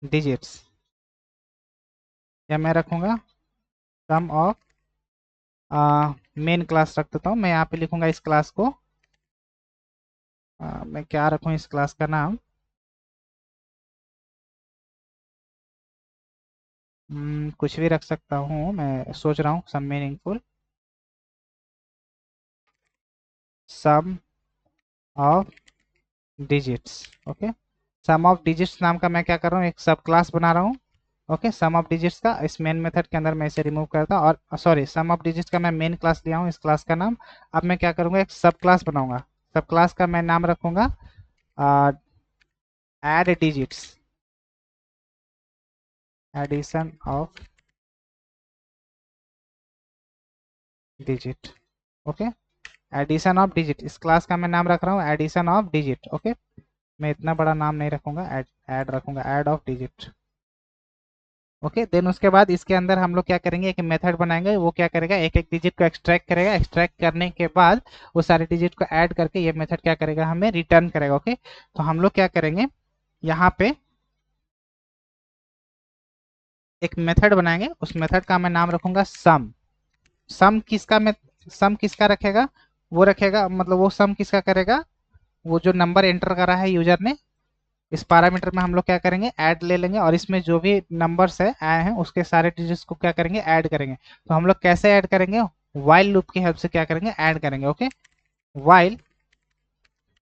डिजिट्स, या मैं रखूंगा सम ऑफ मेन क्लास रख देता हूँ। मैं यहाँ पे लिखूंगा इस क्लास को, मैं क्या रखूँ इस क्लास का नाम, कुछ भी रख सकता हूँ, मैं सोच रहा हूँ sum meaningful, sum of digits. Okay, sum of digits नाम का मैं क्या कर रहा हूँ, एक सब क्लास बना रहा हूँ। ओके, सम ऑफ डिजिट्स का इस मेन मेथड के अंदर मैं इसे रिमूव करता हूँ, और सॉरी, सम ऑफ डिजिट्स का मैं मेन क्लास लिया हूँ, इस क्लास का नाम। अब मैं क्या करूँगा, एक सब क्लास बनाऊंगा, सब क्लास का मैं नाम रखूंगा add digits, addition of digit. Okay, addition of digit, इस क्लास का मैं नाम रख रहा हूँ एडिशन ऑफ डिजिट। ओके, मैं इतना बड़ा नाम नहीं रखूंगा, ऐड रखूंगा, add of digit. Okay, then उसके बाद इसके अंदर हम लोग क्या करेंगे, एक मेथड बनाएंगे, वो क्या करेगा, एक एक डिजिट को एक्सट्रैक्ट करेगा, एक्सट्रैक्ट करने के बाद वो सारे डिजिट को ऐड करके ये मेथड क्या करेगा, हमें रिटर्न करेगा। ओके, तो हम लोग क्या करेंगे, यहाँ पे एक मेथड बनाएंगे, उस मेथड का मैं नाम रखूंगा सम। सम किसका मैं सम किसका रखेगा, वो रखेगा मतलब वो सम किसका करेगा, वो जो नंबर एंटर करा है यूजर ने, इस पैरामीटर में हम लोग क्या करेंगे, ऐड ले लेंगे, और इसमें जो भी नंबर्स है आए हैं उसके सारे डिजिट्स को क्या करेंगे, ऐड करेंगे। तो हम लोग कैसे ऐड करेंगे, वाइल लूप की हेल्प से क्या करेंगे, ऐड करेंगे। Okay, while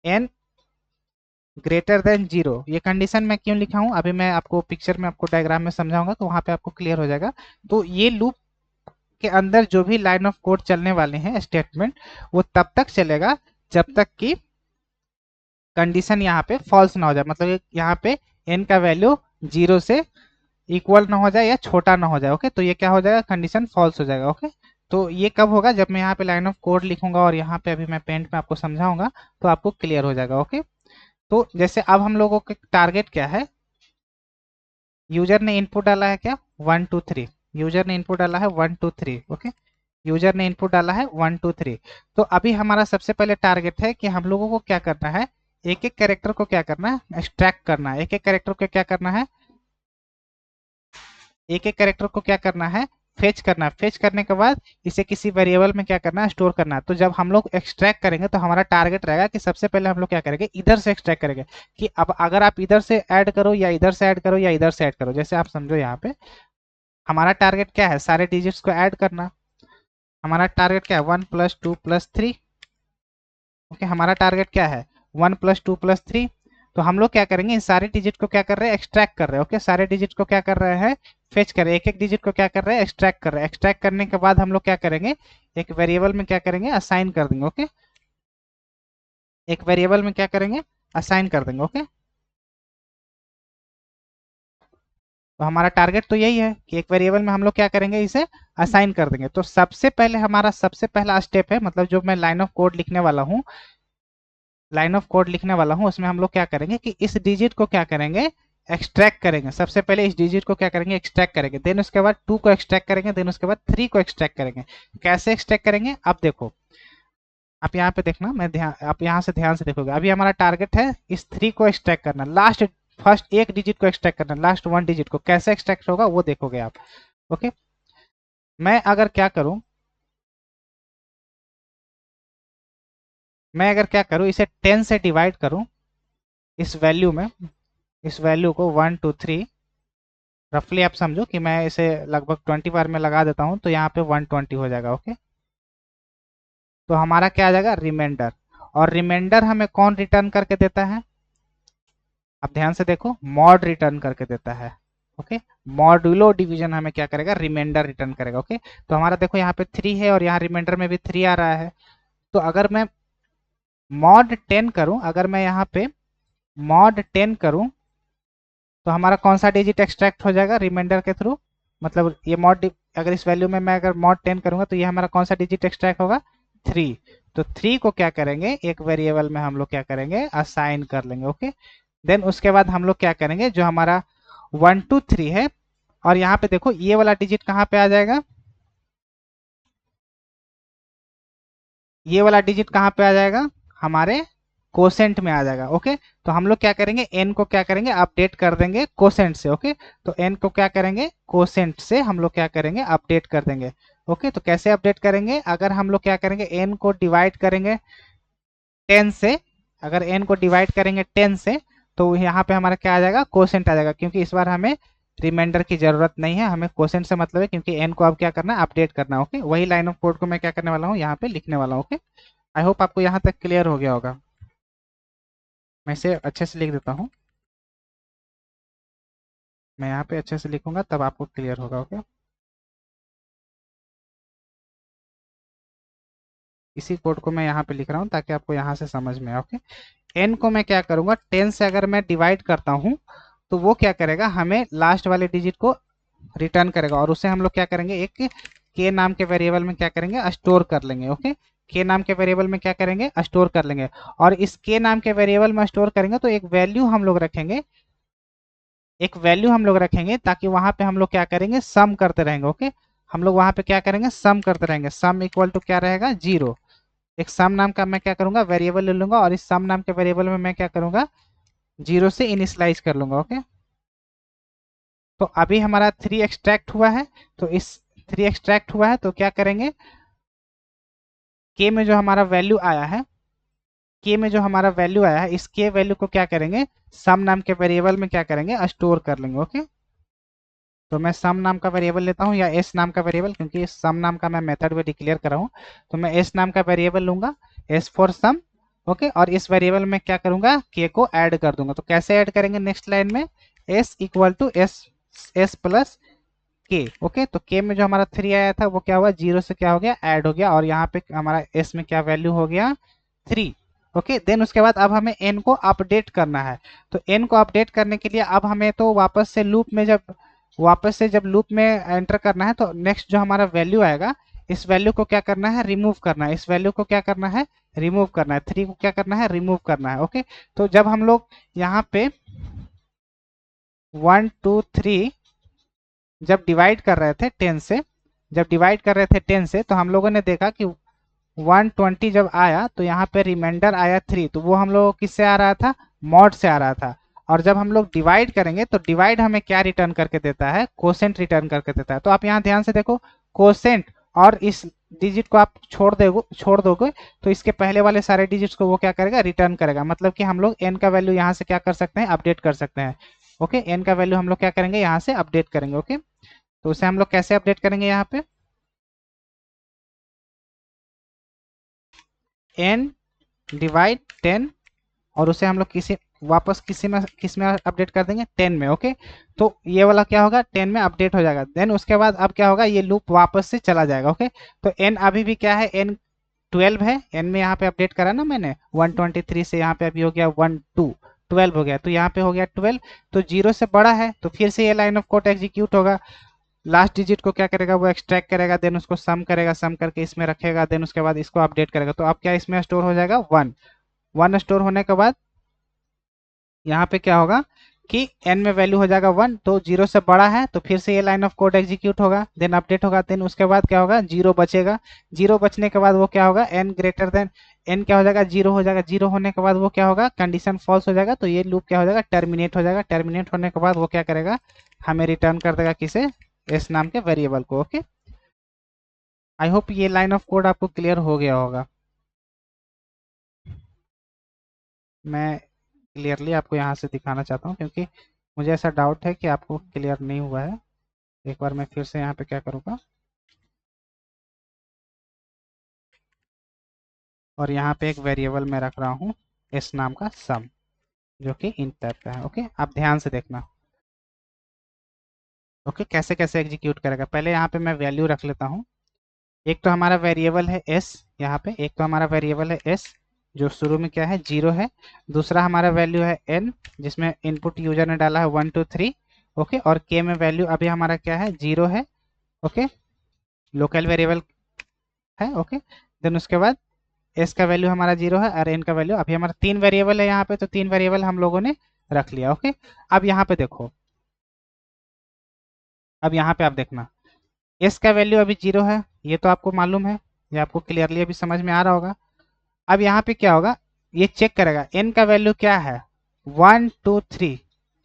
N greater than 0, ये कंडीशन मैं क्यों लिखा हूं, अभी मैं आपको पिक्चर में आपको डायग्राम में समझाऊंगा, तो वहां पे आपको क्लियर हो जाएगा। तो ये लूप के अंदर जो भी लाइन ऑफ कोड चलने वाले हैं स्टेटमेंट, वो तब तक चलेगा जब तक कि कंडीशन यहाँ पे फॉल्स ना हो जाए, मतलब यहाँ पे एन का वैल्यू 0 से इक्वल ना हो जाए या छोटा ना हो जाए। ओके, तो ये क्या हो जाएगा, कंडीशन फॉल्स हो जाएगा। ओके, तो ये कब होगा, जब मैं यहाँ पे लाइन ऑफ कोड लिखूंगा और यहाँ पे अभी मैं पेंट में आपको समझाऊंगा, तो आपको क्लियर हो जाएगा। ओके, तो जैसे अब हम लोगों का टारगेट क्या है, यूजर ने इनपुट डाला है क्या, 1 2 3, यूजर ने इनपुट डाला है 1 2 3। ओके, यूजर ने इनपुट डाला है 1 2 3। तो अभी हमारा सबसे पहले टारगेट है कि हम लोगों को क्या करना है, एक एक कैरेक्टर को क्या करना है, एक्सट्रैक्ट करना है, एक एक कैरेक्टर को क्या करना है, एक एक कैरेक्टर को क्या करना है, फेच करना है। फेच करने के बाद इसे किसी वेरिएबल में क्या करना है, स्टोर करना है। तो जब हम लोग एक्सट्रैक्ट करेंगे तो हमारा टारगेट रहेगा कि सबसे पहले हम लोग क्या करेंगे, इधर से एक्सट्रैक्ट करेंगे, कि अब अगर आप इधर से ऐड करो या इधर से ऐड करो या इधर से ऐड करो, जैसे आप समझो यहाँ पे हमारा टारगेट क्या है, सारे डिजिट्स को ऐड करना। हमारा टारगेट क्या है, 1 + 2 + 3। ओके, हमारा टारगेट क्या है, 1 + 2 + 3। तो हम लोग क्या करेंगे, इन सारे डिजिट को क्या कर रहे हैं, एक्सट्रैक्ट कर रहे हैं। ओके, सारे डिजिट को क्या कर रहे हैं, फेच कर रहे हैं, एक एक डिजिट को क्या कर रहे हैं, एक्सट्रैक्ट कर रहे हैं। एक्सट्रैक्ट करने के बाद हम लोग क्या करेंगे, एक वेरिएबल में क्या करेंगे, असाइन कर देंगे। ओके, एक वेरिएबल में क्या करेंगे, असाइन कर देंगे। ओके, तो हमारा टारगेट तो यही है कि एक वेरिएबल में हम लोग क्या करेंगे, इसे असाइन कर देंगे। तो सबसे पहले हमारा सबसे पहला स्टेप है, मतलब जो मैं लाइन ऑफ कोड लिखने वाला हूँ, उसमें हम लोग क्या करेंगे कि इस डिजिट को क्या करेंगे, एक्सट्रैक्ट करेंगे। सबसे पहले इस डिजिट को क्या करेंगे, एक्सट्रैक्ट करेंगे। देन उसके बाद 2 को एक्सट्रैक्ट करेंगे। देन उसके बाद 3 को एक्सट्रैक्ट करेंगे। कैसे एक्सट्रैक्ट करेंगे, आप देखो, आप यहाँ पे देखना, मैं ध्यान, आप यहाँ से ध्यान से देखोगे। अभी हमारा टारगेट है इस 3 को एक्सट्रैक्ट करना, लास्ट फर्स्ट एक डिजिट को एक्सट्रैक्ट करना, लास्ट 1 डिजिट को। कैसे एक्सट्रैक्ट होगा वो देखोगे आप। ओके, मैं अगर क्या करूं, इसे 10 से डिवाइड करूं, इस वैल्यू में, इस वैल्यू को 1 2 3, रफली आप समझो कि मैं इसे लगभग 20 बार में लगा देता हूं, तो यहाँ पे 120 हो जाएगा। ओके, तो हमारा क्या आ जाएगा, रिमाइंडर। और रिमाइंडर हमें कौन रिटर्न करके देता है, आप ध्यान से देखो, मॉड रिटर्न करके देता है। ओके, मॉड्यूलो डिवीजन हमें क्या करेगा, रिमाइंडर रिटर्न करेगा। ओके, तो हमारा देखो यहाँ पे 3 है और यहाँ रिमाइंडर में भी 3 आ रहा है। तो अगर मैं मॉड 10 करूं, अगर मैं यहाँ पे मॉड 10 करूं, तो हमारा कौन सा डिजिट एक्सट्रैक्ट हो जाएगा रिमाइंडर के थ्रू, मतलब ये मॉड, अगर इस वैल्यू में मैं अगर मॉड 10 करूंगा तो ये हमारा कौन सा डिजिट एक्सट्रैक्ट होगा, 3। तो 3 को क्या करेंगे, एक वेरिएबल में हम लोग क्या करेंगे, असाइन कर लेंगे। ओके, देन उसके बाद हम लोग क्या करेंगे, जो हमारा 1 2 3 है, और यहाँ पे देखो ये वाला डिजिट कहाँ पे आ जाएगा, ये वाला डिजिट कहाँ पे आ जाएगा, हमारे कोसेंट में आ जाएगा। ओके, तो हम लोग क्या करेंगे, एन को क्या करेंगे, अपडेट कर देंगे कोसेंट से। ओके, तो एन को क्या करेंगे, कोसेंट से हम लोग क्या करेंगे, अपडेट कर देंगे। ओके, तो कैसे अपडेट करेंगे, अगर हम लोग क्या करेंगे, एन को डिवाइड करेंगे 10 से, अगर एन को डिवाइड करेंगे 10 से, तो यहाँ पे हमारा क्या आ जाएगा, कोसेंट आ जाएगा। क्योंकि इस बार हमें रिमाइंडर की जरूरत नहीं है, हमें कोसेंट से मतलब है, क्योंकि एन को अब क्या करना है, अपडेट करना है। ओके, वही लाइन ऑफ कोड को मैं क्या करने वाला हूँ, यहाँ पे लिखने वाला हूँ। ओके, आई होप आपको यहाँ तक क्लियर हो गया होगा। मैं इसे अच्छे से लिख देता हूँ, मैं यहाँ पे अच्छे से लिखूंगा तब आपको क्लियर होगा। ओके, इसी कोड को मैं यहाँ पे लिख रहा हूँ ताकि आपको यहाँ से समझ में आए। ओके, एन को मैं क्या करूँगा, 10 से अगर मैं डिवाइड करता हूँ तो वो क्या करेगा, हमें लास्ट वाले डिजिट को रिटर्न करेगा, और उसे हम लोग क्या करेंगे, एक के नाम के वेरिएबल में क्या करेंगे, स्टोर कर लेंगे। ओके, के नाम के वेरिएबल में क्या करेंगे, स्टोर कर लेंगे। और इस के नाम के वेरिएबल में स्टोर करेंगे तो एक वैल्यू हम लोग रखेंगे, ताकि वहां पे हम लोग क्या करेंगे, सम करते रहेंगे। ओके, हम लोग वहां पे क्या करेंगे, सम करते रहेंगे। सम इक्वल टू क्या रहेगा, 0। एक सम नाम का मैं क्या करूंगा, वेरिएबल ले लूंगा, और इस सम नाम के वेरिएबल में मैं क्या करूंगा, 0 से इनिशियलाइज कर लूंगा। ओके, तो अभी हमारा 3 एक्सट्रैक्ट हुआ है, तो इस 3 एक्सट्रैक्ट हुआ है तो क्या करेंगे, के में जो हमारा वैल्यू आया है, इस के वैल्यू को क्या करेंगे, सम नाम के वेरिएबल में क्या करेंगे, स्टोर कर लेंगे। ओके, तो मैं सम नाम का वेरिएबल लेता हूँ, या एस नाम का वेरिएबल, क्योंकि इस सम नाम का मैं मेथड में डिक्लेयर कर रहा हूँ। तो मैं एस नाम का वेरिएबल लूंगा, एस फॉर सम। ओके, और इस वेरिएबल में क्या करूंगा, के को ऐड कर दूंगा। तो कैसे ऐड करेंगे, नेक्स्ट लाइन में S equal to S plus K. Okay, तो के में जो हमारा 3 आया था वो क्या हुआ, 0 से क्या हो गया, ऐड हो गया, और यहाँ पे हमारा एस में क्या वैल्यू हो गया, 3। ओके, देन उसके बाद अब हमें एन को अपडेट करना है। तो एन को अपडेट करने के लिए अब हमें तो जब लूप में एंटर करना है, तो नेक्स्ट जो हमारा वैल्यू आएगा, इस वैल्यू को क्या करना है, रिमूव करना है। इस वैल्यू को क्या करना है, रिमूव करना है। 3 को क्या करना है, रिमूव करना है। ओके, तो जब हम लोग यहाँ पे 1 2 3 जब डिवाइड कर रहे थे 10 से, तो हम लोगों ने देखा कि 120 जब आया तो यहाँ पे रिमाइंडर आया 3, तो वो हम लोग किससे आ रहा था, मॉड से आ रहा था। और जब हम लोग डिवाइड करेंगे तो डिवाइड हमें क्या रिटर्न करके देता है, कोसेंट रिटर्न करके देता है। तो आप यहाँ ध्यान से देखो, कोसेंट, और इस डिजिट को आप छोड़ दोगे तो इसके पहले वाले सारे डिजिट्स को वो क्या करेगा, रिटर्न करेगा। मतलब कि हम लोग एन का वैल्यू यहाँ से क्या कर सकते हैं, अपडेट कर सकते हैं। ओके, एन का वैल्यू हम लोग क्या करेंगे, यहाँ से अपडेट करेंगे। ओके, तो उसे हम लोग कैसे अपडेट करेंगे, यहाँ पे एन डिवाइड 10, और उसे हम लोग वापस किस में अपडेट कर देंगे, 10 में। ओके, तो ये वाला क्या होगा, 10 में अपडेट हो जाएगा। देन उसके बाद अब क्या होगा, ये लूप वापस से चला जाएगा। ओके, तो एन अभी भी क्या है, एन 12 है, एन में यहाँ पे अपडेट करा ना मैंने 123 से, यहाँ पे अभी हो गया 12, 12 हो गया, तो यहाँ पे हो गया 12, तो 0 से बड़ा है तो फिर से ये लाइन ऑफ कोड एग्जीक्यूट होगा। लास्ट डिजिट को क्या करेगा, वो एक्सट्रैक्ट करेगा, देन उसको सम करेगा, सम करके इसमें रखेगा, देन उसके बाद इसको अपडेट करेगा। तो अब क्या इसमें स्टोर हो जाएगा 1। 1 स्टोर होने के बाद यहाँ पे क्या होगा कि n में वैल्यू हो जाएगा 1, तो 0 से बड़ा है तो फिर से ये लाइन ऑफ कोड एग्जीक्यूट होगा, देन अपडेट होगा, देन उसके बाद क्या होगा 0 बचेगा। 0 बचने के बाद वो क्या होगा n ग्रेटर देन n क्या हो जाएगा 0 हो जाएगा। 0 होने के बाद वो क्या होगा कंडीशन फॉल्स हो जाएगा, तो ये लूप क्या हो जाएगा टर्मिनेट हो जाएगा। टर्मिनेट होने के बाद वो क्या करेगा हमें रिटर्न कर देगा किसे, s नाम के वेरिएबल को। ओके, आई होप ये लाइन ऑफ कोड आपको क्लियर हो गया होगा। मैं क्लियरली आपको यहाँ से दिखाना चाहता हूँ क्योंकि मुझे ऐसा डाउट है कि आपको क्लियर नहीं हुआ है। एक बार मैं फिर से यहाँ पे क्या करूँगा और यहाँ पे एक वेरिएबल मैं रख रहा हूँ s नाम का सम, जो कि int टाइप का है। ओके, आप ध्यान से देखना। ओके, कैसे कैसे एग्जीक्यूट करेगा, पहले यहाँ पे मैं वैल्यू रख लेता हूँ। एक तो हमारा वेरिएबल है s, यहाँ पे एक तो हमारा वेरिएबल है s जो शुरू में क्या है 0 है। दूसरा हमारा वैल्यू है n जिसमें इनपुट यूजर ने डाला है 1 2 3। ओके, और k में वैल्यू अभी हमारा क्या है 0 है। ओके, लोकल वेरिएबल है। ओके, देन उसके बाद s का वैल्यू हमारा 0 है और n का वैल्यू, अभी हमारा 3 वेरिएबल है यहाँ पे, तो 3 वेरिएबल हम लोगों ने रख लिया। ओके, अब यहाँ पे देखो, अब यहाँ पे आप देखना s का वैल्यू अभी 0 है, ये तो आपको मालूम है, ये आपको क्लियरली अभी समझ में आ रहा होगा। अब यहाँ पे क्या होगा, ये चेक करेगा n का वैल्यू क्या है 1 2 3,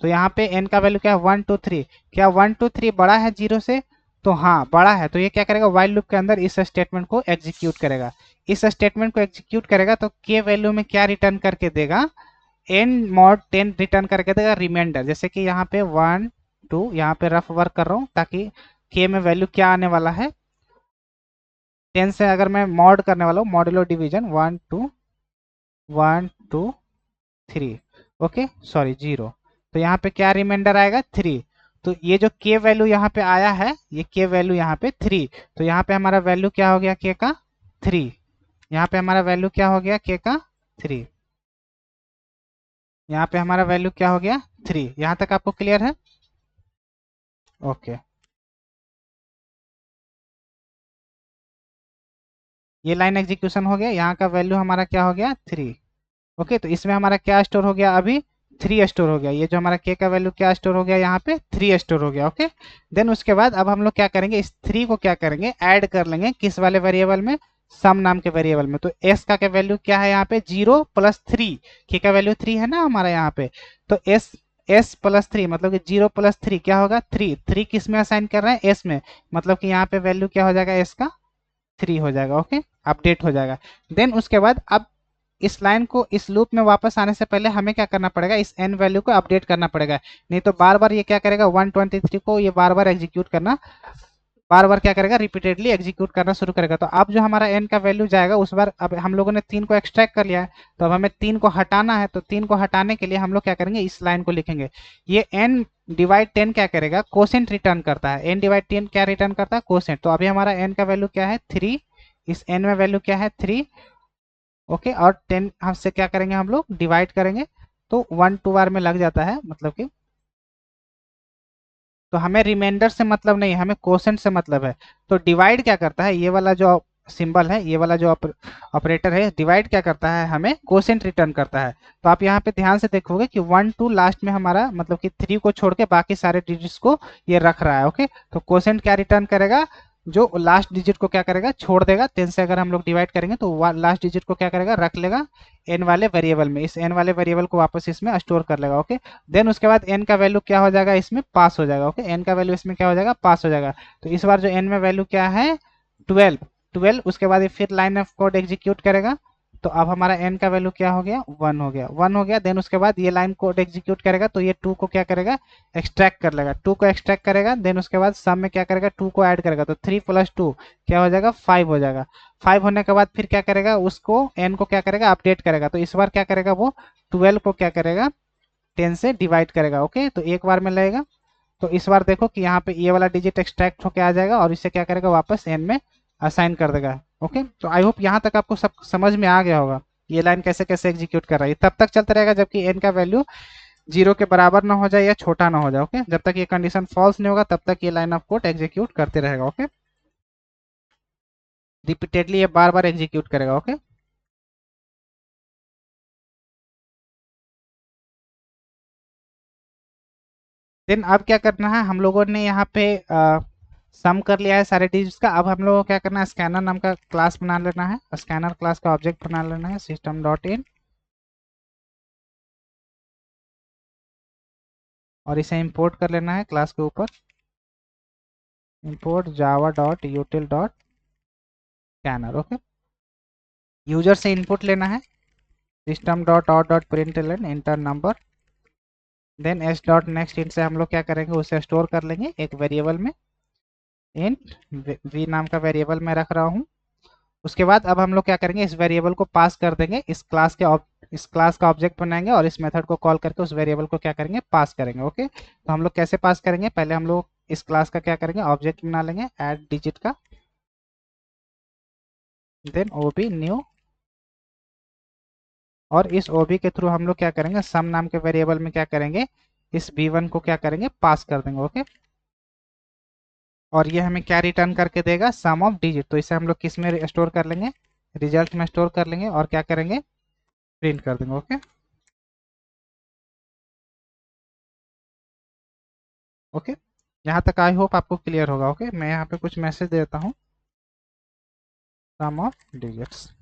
तो यहाँ पे n का वैल्यू क्या है 1 2 3, क्या 1 2 3 बड़ा है 0 से, तो हाँ बड़ा है, तो ये क्या करेगा व्हाइल लूप के अंदर इस स्टेटमेंट को एग्जीक्यूट करेगा। इस स्टेटमेंट को एग्जीक्यूट करेगा तो k वैल्यू में क्या रिटर्न करके देगा, n mod 10 रिटर्न करके देगा रिमाइंडर। जैसे कि यहाँ पे 1 2, यहाँ पे रफ वर्क कर रहा हूँ ताकि k में वैल्यू क्या आने वाला है 10 से, अगर मैं मॉड करने वाला हूँ मॉड्यूलो डिवीजन 1 2 1 2 3, ओके सॉरी 0, तो यहाँ पे क्या रिमाइंडर आएगा 3। तो ये जो k वैल्यू यहाँ पे आया है, ये k वैल्यू यहाँ पे 3, तो यहाँ पे हमारा वैल्यू क्या हो गया k का 3। यहाँ पे हमारा वैल्यू क्या हो गया k का 3, यहाँ पे हमारा वैल्यू क्या हो गया 3। यहाँ तक आपको क्लियर है? ओके, ये लाइन एग्जीक्यूशन हो गया, यहाँ का वैल्यू हमारा क्या हो गया 3। ओके, तो इसमें हमारा क्या स्टोर हो गया अभी 3 स्टोर हो गया। ये जो हमारा k का वैल्यू क्या स्टोर हो गया यहाँ पे 3 स्टोर हो गया। ओके, देन उसके बाद अब हम लोग क्या करेंगे, इस 3 को क्या करेंगे ऐड कर लेंगे किस वाले वेरिएबल में, सम नाम के वेरिएबल में। तो s का वैल्यू क्या है यहाँ पे 0 प्लस 3, k का वैल्यू 3 है ना हमारा यहाँ पे, तो s प्लस 3 मतलब कि 0 प्लस 3 क्या होगा 3। 3 किस में असाइन कर रहे हैं s में, मतलब कि यहाँ पे वैल्यू क्या हो जाएगा s का 3 हो जाएगा। ओके, अपडेट हो जाएगा। देन उसके बाद अब इस लाइन को इस लूप में वापस आने से पहले हमें क्या करना पड़ेगा, इस n वैल्यू को अपडेट करना पड़ेगा, नहीं तो बार बार ये क्या करेगा 123 को ये बार बार एग्जीक्यूट करना, बार बार क्या करेगा रिपीटेडली एग्जीक्यूट करना शुरू करेगा। तो अब जो हमारा n का वैल्यू जाएगा उस बार, अब हम लोगों ने 3 को एक्सट्रैक्ट कर लिया है, तो अब हमें 3 को हटाना है, तो 3 को हटाने के लिए हम लोग क्या करेंगे इस लाइन को लिखेंगे। ये n डिवाइड 10 क्या करेगा कोसेंट रिटर्न करता है, n डिवाइड 10 क्या रिटर्न करता है कोसेंट। तो अभी हमारा n का वैल्यू क्या है 3, इस n में वैल्यू क्या है 3। ओके, और 10 हमसे क्या करेंगे हम लोग डिवाइड करेंगे, तो 1 2 बार में लग जाता है, मतलब कि तो हमें रिमाइंडर से मतलब नहीं, हमें कोसेंट से मतलब है। तो डिवाइड क्या करता है, ये वाला जो सिंबल है, ये वाला जो ऑपरेटर है डिवाइड क्या करता है हमें कोसेंट रिटर्न करता है। तो आप यहाँ पे ध्यान से देखोगे कि 1 2 लास्ट में हमारा मतलब कि 3 को छोड़ के बाकी सारे डिजिट्स को ये रख रहा है। ओके, तो कोसेंट क्या रिटर्न करेगा, जो लास्ट डिजिट को क्या करेगा छोड़ देगा। 10 से अगर हम लोग डिवाइड करेंगे तो लास्ट डिजिट को क्या करेगा रख लेगा n वाले वेरिएबल में, इस n वाले वेरिएबल को वापस इसमें स्टोर कर लेगा। ओके, देन उसके बाद n का वैल्यू क्या हो जाएगा इसमें पास हो जाएगा। ओके, n का वैल्यू इसमें क्या हो जाएगा पास हो जाएगा। तो इस बार जो n में वैल्यू क्या है 12, 12 उसके बाद ये फिर लाइन ऑफ कोड एग्जीक्यूट करेगा, तो अब हमारा n का वैल्यू क्या हो गया 1 हो गया, 1 हो गया। देन उसके बाद ये लाइन कोड एग्जीक्यूट करेगा, तो ये 2 को क्या करेगा एक्सट्रैक्ट कर लेगा, 2 को एक्सट्रैक्ट करेगा। देन उसके बाद सम में क्या करेगा 2 को ऐड करेगा, तो 3 प्लस 2 क्या हो जाएगा 5 हो जाएगा। 5 होने के बाद फिर क्या करेगा उसको n को क्या करेगा अपडेट करेगा, तो इस बार क्या करेगा वो 12 को क्या करेगा 10 से डिवाइड करेगा। ओके, तो एक बार में लगेगा, तो इस बार देखो कि यहाँ पे ये वाला डिजिट एक्सट्रैक्ट होके आ जाएगा और इसे क्या करेगा वापस n में असाइन कर देगा। ओके, तो आई होप यहाँ तक आपको सब समझ में आ गया होगा। ये लाइन कैसे कैसे एग्जीक्यूट कर रहा है, तब तक चलता रहेगा जबकि एन का वैल्यू 0 के बराबर ना हो जाए या छोटा ना हो जाए। ओके, जब तक ये कंडीशन फॉल्स नहीं होगा तब तक ये लाइन ऑफ कोड एग्जीक्यूट करते रहेगा। ओके, रिपीटेडली ये बार बार एग्जीक्यूट करेगा। ओके, देन अब क्या करना है, हम लोगों ने यहाँ पे सम कर लिया है सारे डिजिट्स का। अब हम लोगों को क्या करना है, स्कैनर नाम का क्लास बना लेना है, स्कैनर क्लास का ऑब्जेक्ट बना लेना है सिस्टम डॉट इन, और इसे इंपोर्ट कर लेना है क्लास के ऊपर, import Java dot util dot scanner. Okay, user से इनपुट लेना है system dot out dot println enter number, then S dot next int से हम लोग क्या करेंगे, उसे स्टोर कर लेंगे एक वेरिएबल में, इंट वी नाम का वेरिएबल मैं रख रहा हूँ। उसके बाद अब हम लोग क्या करेंगे, इस वेरिएबल को पास कर देंगे इस क्लास का ऑब्जेक्ट बनाएंगे और इस मेथड को कॉल करके उस वेरिएबल को क्या करेंगे, पास करेंगे। ओके, तो हम लोग कैसे पास करेंगे, पहले हम लोग इस क्लास का क्या करेंगे, ऑब्जेक्ट बना लेंगे ऐड डिजिट का, देन ओबी न्यू, और इस ओबी के थ्रू हम लोग क्या करेंगे, सम नाम के वेरिएबल में क्या करेंगे, इस b1 को क्या करेंगे, पास कर देंगे। ओके, और ये हमें क्या रिटर्न करके देगा, सम ऑफ डिजिट। तो इसे हम लोग किस में स्टोर कर लेंगे, रिजल्ट में स्टोर कर लेंगे और क्या करेंगे, प्रिंट कर देंगे। ओके, ओके, यहाँ तक आई होप आपको क्लियर होगा। ओके, मैं यहाँ पे कुछ मैसेज देता हूँ, सम ऑफ डिजिट्स,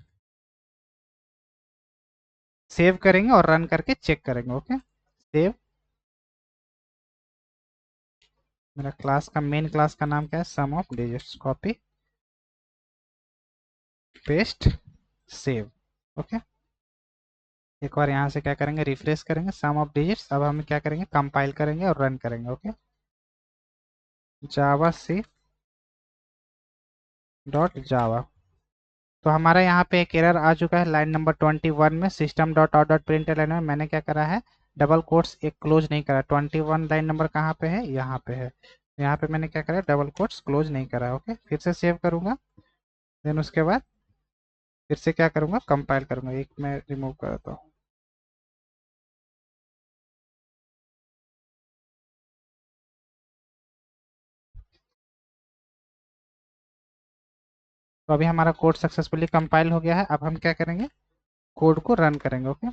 सेव करेंगे और रन करके चेक करेंगे। ओके, सेव, मेरा क्लास का मेन क्लास का नाम क्या है, sum of digits, copy paste save. Okay, एक बार यहाँ से क्या करेंगे, रिफ्रेश करेंगे, सम ऑफ डिजिट्स। अब हम क्या करेंगे, कंपाइल करेंगे और रन करेंगे। ओके, जावा सी डॉट जावा, तो हमारा यहाँ पे एक एरर आ चुका है लाइन नंबर 21 में, system dot out dot println में मैंने क्या करा है, डबल कोट्स एक क्लोज नहीं करा। 21 लाइन नंबर कहाँ पे है, यहाँ पे है, यहाँ पे मैंने क्या करा, डबल कोट्स क्लोज नहीं करा। ओके, फिर से सेव करूँगा, देन उसके बाद फिर से क्या करूँगा, कंपाइल करूँगा, एक मैं रिमूव करता हूँ। तो अभी हमारा कोड सक्सेसफुली कंपाइल हो गया है। अब हम क्या करेंगे, कोड को रन करेंगे। ओके,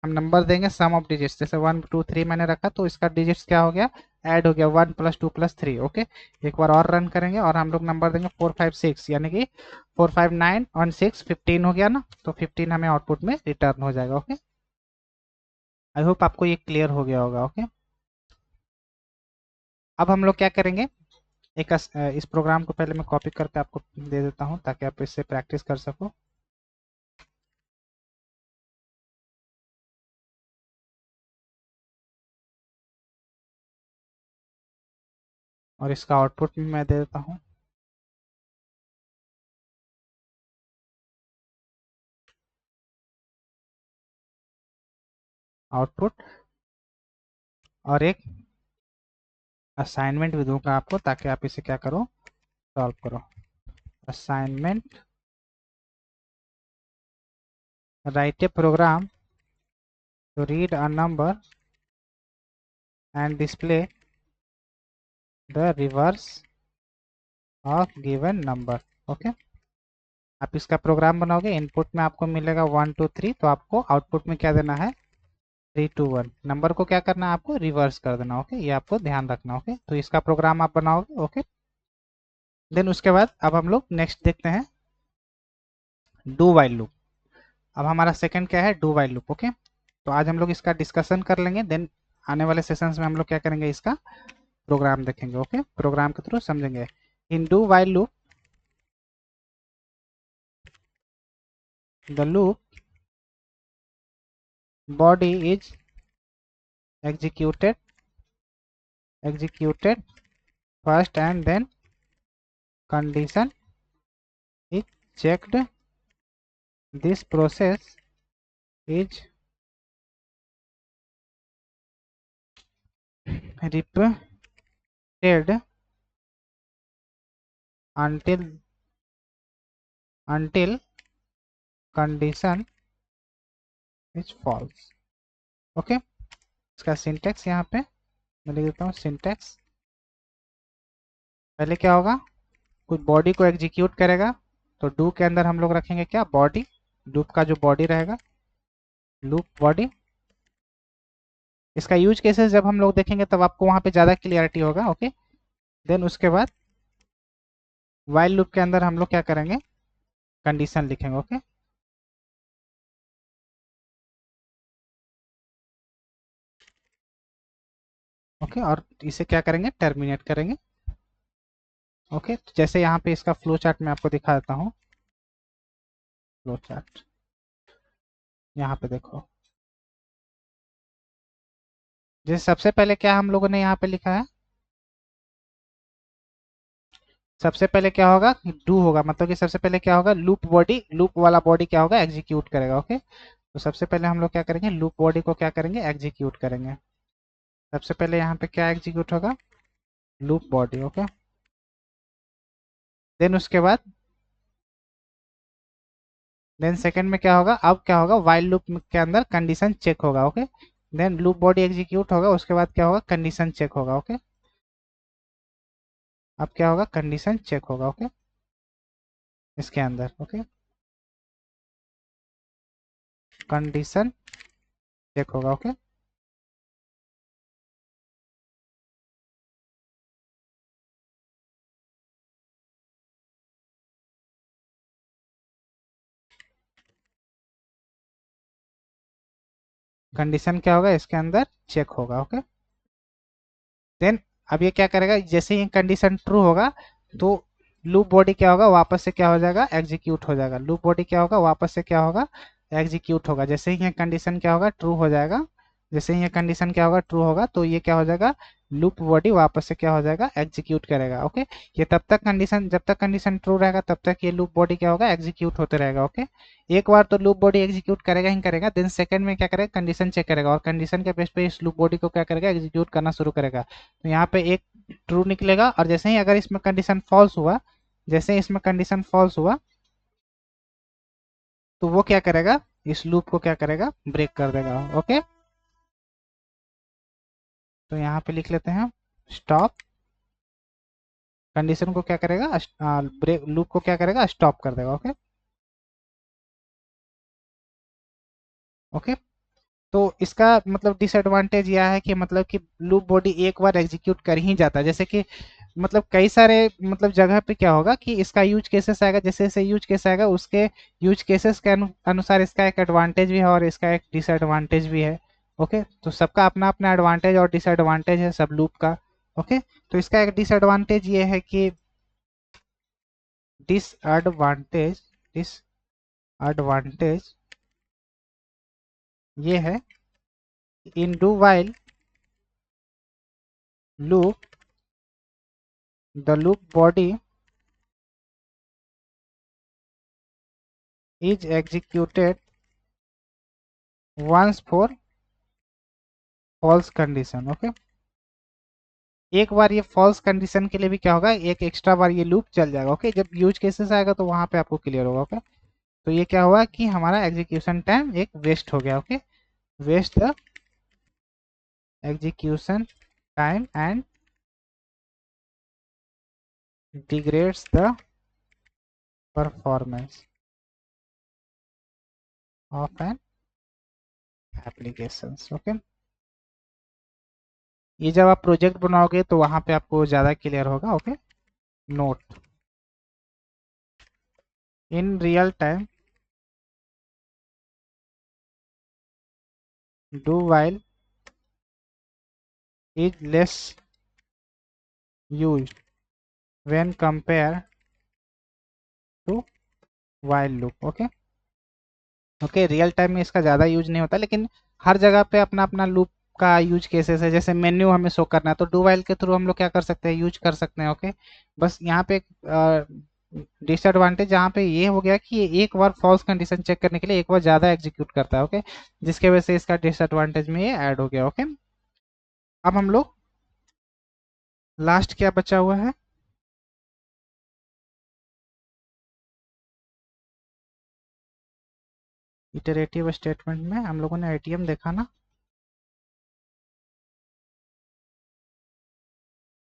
हम नंबर देंगे सम ऑफ डिजिट्स, जैसे 1 2 3 मैंने रखा तो इसका डिजिट्स क्या हो गया, ऐड हो गया, 1 + 2 + 3। ओके, एक बार और रन करेंगे और हम लोग नंबर देंगे 4 5 6, यानी कि 4 5 9 और 6 15 हो गया ना, तो 15 हमें आउटपुट में रिटर्न हो जाएगा। ओके, आई होप आपको ये क्लियर हो गया होगा। ओके, अब हम लोग क्या करेंगे, इस प्रोग्राम को पहले मैं कॉपी करके आपको दे देता हूँ ताकि आप इससे प्रैक्टिस कर सको, और इसका आउटपुट भी मैं दे देता हूँ। आउटपुट, और एक असाइनमेंट भी दूंगा आपको ताकि आप इसे क्या करो, सॉल्व करो। Assignment, write a program to read a number and display the reverse of given number। Okay, आप इसका प्रोग्राम बनाओगे, इनपुट में आपको मिलेगा 1 2 3, तो आपको आउटपुट में क्या देना है, 3 2 1, नंबर को क्या करना है, आपको रिवर्स कर देना। ओके, ये आपको ध्यान रखना। ओके, तो इसका प्रोग्राम आप बनाओगे। ओके, देन उसके बाद अब हम लोग नेक्स्ट देखते हैं, डू वाइल लूप। अब हमारा सेकंड क्या है, डू वाइल लूप। ओके, तो आज हम लोग इसका डिस्कशन कर लेंगे, देन आने वाले सेशंस में हम लोग क्या करेंगे, इसका प्रोग्राम देखेंगे। ओके, प्रोग्राम के थ्रू समझेंगे। In do while loop, the loop body is executed first and then condition is checked. This process is repeated until condition is false. Okay, इसका सिंटैक्स यहाँ पे मैं लिख देता हूँ। सिंटैक्स पहले क्या होगा, कुछ बॉडी को एग्जीक्यूट करेगा, तो डू के अंदर हम लोग रखेंगे क्या, बॉडी। लूप का जो बॉडी रहेगा, लूप बॉडी। इसका यूज केसेस जब हम लोग देखेंगे तब आपको वहां पे ज्यादा क्लियरिटी होगा। ओके, देन उसके बाद वाइल लूप के अंदर हम लोग क्या करेंगे, कंडीशन लिखेंगे। ओके, ओके, और इसे क्या करेंगे, टर्मिनेट करेंगे। ओके, तो जैसे यहाँ पे इसका फ्लो चार्ट मैं आपको दिखा देता हूँ। फ्लो चार्ट यहाँ पे देखो, जैसे सबसे पहले क्या हम लोगों ने यहाँ पे लिखा है, सबसे पहले क्या होगा, डू होगा, मतलब कि सबसे पहले क्या होगा, लूप बॉडी, लूप वाला बॉडी क्या होगा, एग्जीक्यूट करेगा। ओके, तो सबसे पहले हम लोग क्या करेंगे, लूप बॉडी को क्या करेंगे, एग्जीक्यूट करेंगे। सबसे पहले यहाँ पे क्या एग्जीक्यूट होगा, लूप बॉडी। ओके, देन उसके बाद देन सेकंड में क्या होगा, अब क्या होगा, वाइल लूप के अंदर कंडीशन चेक होगा। Okay, then loop body execute होगा, उसके बाद क्या होगा, कंडीशन चेक होगा। ओके, अब क्या होगा, कंडीशन चेक होगा। ओके, इसके अंदर। ओके, कंडीशन चेक होगा। ओके, कंडीशन क्या होगा, इसके अंदर चेक होगा। ओके, देन अब ये क्या करेगा, जैसे ही कंडीशन ट्रू होगा तो लूप बॉडी क्या होगा, वापस से क्या हो जाएगा, एग्जीक्यूट हो जाएगा। लूप बॉडी क्या होगा, वापस से क्या होगा, एग्जीक्यूट होगा। जैसे ही ये कंडीशन क्या होगा, ट्रू हो जाएगा, जैसे ही ये कंडीशन क्या होगा, ट्रू होगा, तो ये क्या हो जाएगा, लूप बॉडी वापस से क्या हो जाएगा, एग्जीक्यूट करेगा। ओके, ये तब तक कंडीशन, जब तक कंडीशन ट्रू रहेगा तब तक ये लूप बॉडी क्या होगा, एग्जीक्यूट होते रहेगा। ओके, एक बार तो लूप बॉडी एग्जीक्यूट करेगा ही करेगा, देन सेकंड में क्या करेगा, कंडीशन चेक करेगा, और कंडीशन के बेस पे इस लूप बॉडी को क्या करेगा, एग्जीक्यूट करना शुरू करेगा। तो यहाँ पे एक ट्रू निकलेगा, और जैसे ही अगर इसमें कंडीशन फॉल्स हुआ, जैसे ही इसमें कंडीशन फॉल्स हुआ, तो वो क्या करेगा, इस लूप को क्या करेगा, ब्रेक कर देगा। ओके, तो यहाँ पे लिख लेते हैं स्टॉप, कंडीशन को क्या करेगा, ब्रेक, लूप को क्या करेगा, स्टॉप कर देगा। ओके, ओके, तो इसका मतलब डिसएडवांटेज यह है कि मतलब कि लूप बॉडी एक बार एग्जीक्यूट कर ही जाता है, जैसे कि मतलब कई सारे मतलब जगह पे क्या होगा कि इसका यूज केसेस आएगा, जैसे जैसे यूज केस आएगा उसके यूज केसेस के अनुसार इसका एक एडवांटेज भी है और इसका एक डिसएडवांटेज भी है। ओके, तो सबका अपना अपना एडवांटेज और डिसएडवांटेज है सब लूप का। ओके, तो इसका एक डिसएडवांटेज ये है कि डिसएडवांटेज डिसएडवांटेज ये है, in do while loop the loop body is executed once for false condition। Okay, एक बार ये false कंडीशन के लिए भी क्या होगा, एक एक्स्ट्रा बार ये लूप चल जाएगा। ओके, जब यूज केसेस आएगा तो वहां पे आपको क्लियर होगा। ओके, तो ये क्या हुआ कि हमारा एग्जीक्यूशन टाइम एक वेस्ट हो गया। Okay, waste the execution time and degrades the performance of an application. Okay, ये जब आप प्रोजेक्ट बनाओगे तो वहां पे आपको ज्यादा क्लियर होगा। Okay, note, in real time do while is less used when compared to while loop। Okay, okay, real time में इसका ज़्यादा यूज नहीं होता, लेकिन हर जगह पे अपना अपना लूप का यूज केसेस है। जैसे मेन्यू हमें शो करना है तो डू वाइल के थ्रू हम लोग क्या कर सकते हैं, यूज कर सकते हैं। ओके, बस यहाँ पे डिसएडवांटेज यहाँ पे ये हो गया कि ये एक बार फॉल्स कंडीशन चेक करने के लिए एक बार ज़्यादा एग्जीक्यूट करता है। ओके, जिसके वजह से इसका डिसएडवांटेज में ये ऐड हो गया। ओके, अब हम लोग लास्ट क्या बचा हुआ है, इटरेटिव स्टेटमेंट में हम लोगों ने आईटीएम देखा ना,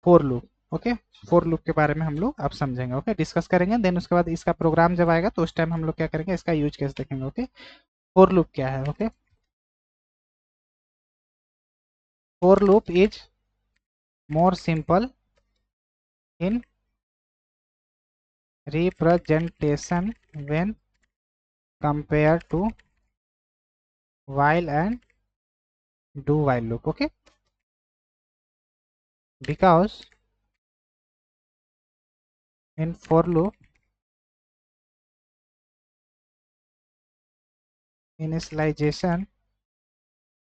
for loop. Okay, for loop के बारे में हम लोग अब समझेंगे। ओके, डिस्कस करेंगे, देन उसके बाद इसका प्रोग्राम जब आएगा तो उस टाइम हम लोग क्या करेंगे, इसका यूज केस देखेंगे। ओके, फोर लूप क्या है? Okay, for loop is more simple in representation when compared to while and do while loop. Okay, because in for loop initialization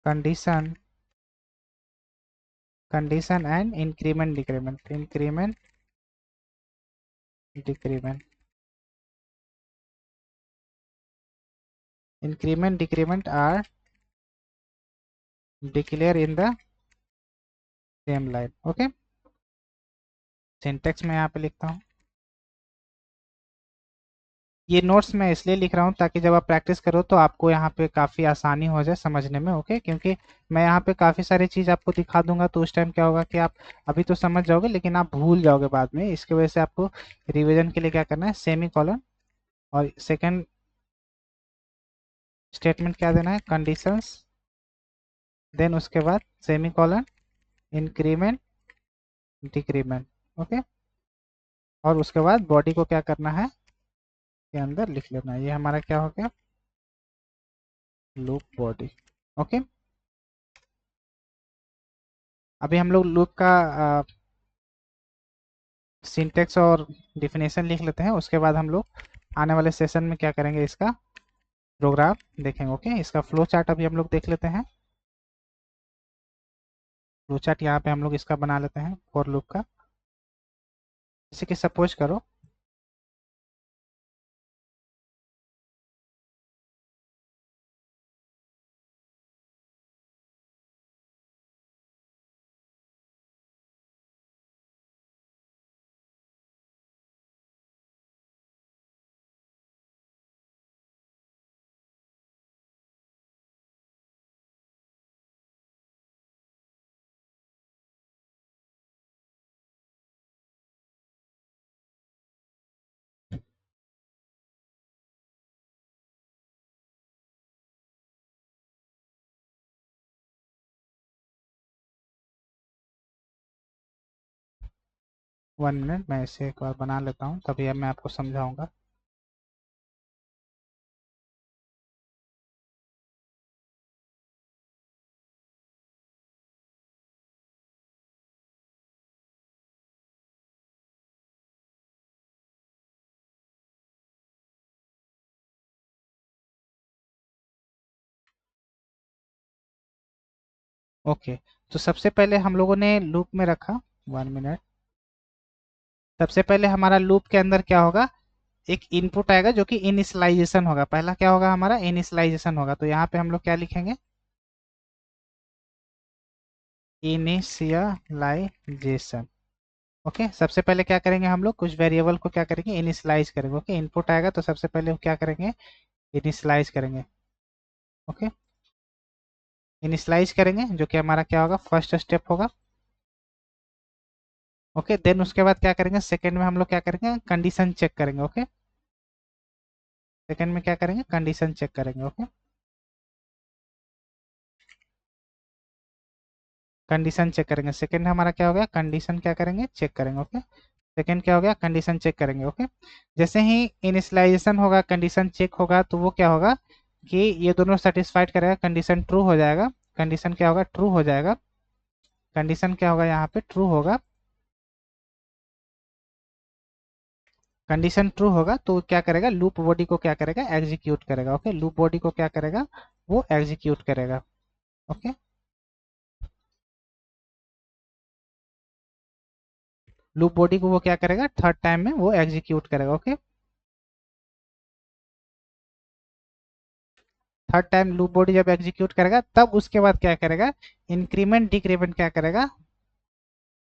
condition and increment are declared in the same line. Okay, syntax में यहाँ पे लिखता हूँ। ये notes मैं इसलिए लिख रहा हूँ ताकि जब आप प्रैक्टिस करो तो आपको यहाँ पे काफ़ी आसानी हो जाए समझने में। ओके, क्योंकि मैं यहाँ पे काफ़ी सारी चीज़ आपको दिखा दूंगा तो उस टाइम क्या होगा कि आप अभी तो समझ जाओगे लेकिन आप भूल जाओगे बाद में। इसकी वजह से आपको रिवीजन के लिए क्या करना है, सेमी कॉलन और सेकंड स्टेटमेंट क्या देना है, कंडीशंस, देन उसके बाद semi colon, increment, decrement. Okay, और उसके बाद बॉडी को क्या करना है, के अंदर लिख लेना है। ये हमारा क्या हो गया, लूप बॉडी। ओके, अभी हम लोग लूप का सिंटेक्स और डिफिनेशन लिख लेते हैं, उसके बाद हम लोग आने वाले सेशन में क्या करेंगे, इसका प्रोग्राम देखेंगे। ओके, इसका फ्लो चार्ट अभी हम लोग देख लेते हैं। फ्लो चार्ट यहाँ पे हम लोग इसका बना लेते हैं फॉर लूप का। जैसे कि सपोज करो वन मिनट, मैं इसे एक बार बना लेता हूँ तभी अब मैं आपको समझाऊंगा। ओके, तो सबसे पहले हम लोगों ने लूप में रखा, वन मिनट, सबसे पहले हमारा लूप के अंदर क्या होगा, एक इनपुट आएगा जो कि इनिशियलाइजेशन होगा। पहला क्या होगा, हमारा इनिशियलाइजेशन होगा। तो यहाँ पे हम लोग क्या लिखेंगे, इनिशियलाइजेशन। ओके, सबसे पहले क्या करेंगे, हम लोग कुछ वेरिएबल को क्या करेंगे, इनिशियलाइज करेंगे। ओके, इनपुट आएगा तो सबसे पहले क्या करेंगे, इनिशियलाइज करेंगे। ओके, इनिशियलाइज करेंगे जो कि हमारा क्या होगा, फर्स्ट स्टेप होगा। ओके, देन उसके बाद क्या करेंगे, सेकंड में हम लोग क्या करेंगे, कंडीशन चेक करेंगे। ओके, सेकंड में क्या करेंगे, कंडीशन चेक करेंगे। ओके, कंडीशन चेक करेंगे। सेकंड हमारा क्या हो गया, कंडीशन क्या करेंगे, चेक करेंगे। ओके, सेकंड क्या हो गया, कंडीशन चेक करेंगे। ओके, जैसे ही इनिशियलाइजेशन होगा, कंडीशन चेक होगा, तो वो क्या होगा कि ये दोनों सेटिस्फाइड करेगा, कंडीशन ट्रू हो जाएगा। कंडीशन क्या होगा, ट्रू हो जाएगा। कंडीशन क्या होगा, यहाँ पे ट्रू होगा। कंडीशन ट्रू होगा तो क्या करेगा, लूप बॉडी को क्या करेगा, एग्जीक्यूट करेगा। ओके, लूप बॉडी को क्या करेगा, वो एग्जीक्यूट करेगा। ओके, लूप बॉडी को वो क्या करेगा, थर्ड टाइम में वो एग्जीक्यूट करेगा। Okay, third time loop body जब एग्जीक्यूट करेगा तब उसके बाद क्या करेगा, इंक्रीमेंट डिक्रीमेंट क्या करेगा,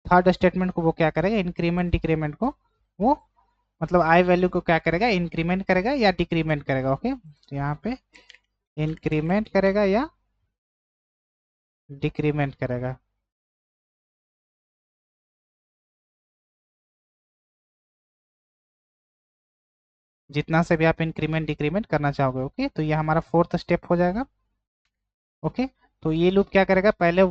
थर्ड स्टेटमेंट को वो क्या करेगा, इंक्रीमेंट डिक्रीमेंट को वो मतलब आई वैल्यू को क्या करेगा, इंक्रीमेंट करेगा या डिक्रीमेंट करेगा। ओके, तो यहाँ पे इंक्रीमेंट करेगा या डिक्रीमेंट करेगा? जितना से भी आप इंक्रीमेंट डिक्रीमेंट करना चाहोगे। ओके, तो ये हमारा फोर्थ स्टेप हो जाएगा। ओके, तो ये लूप क्या करेगा, पहले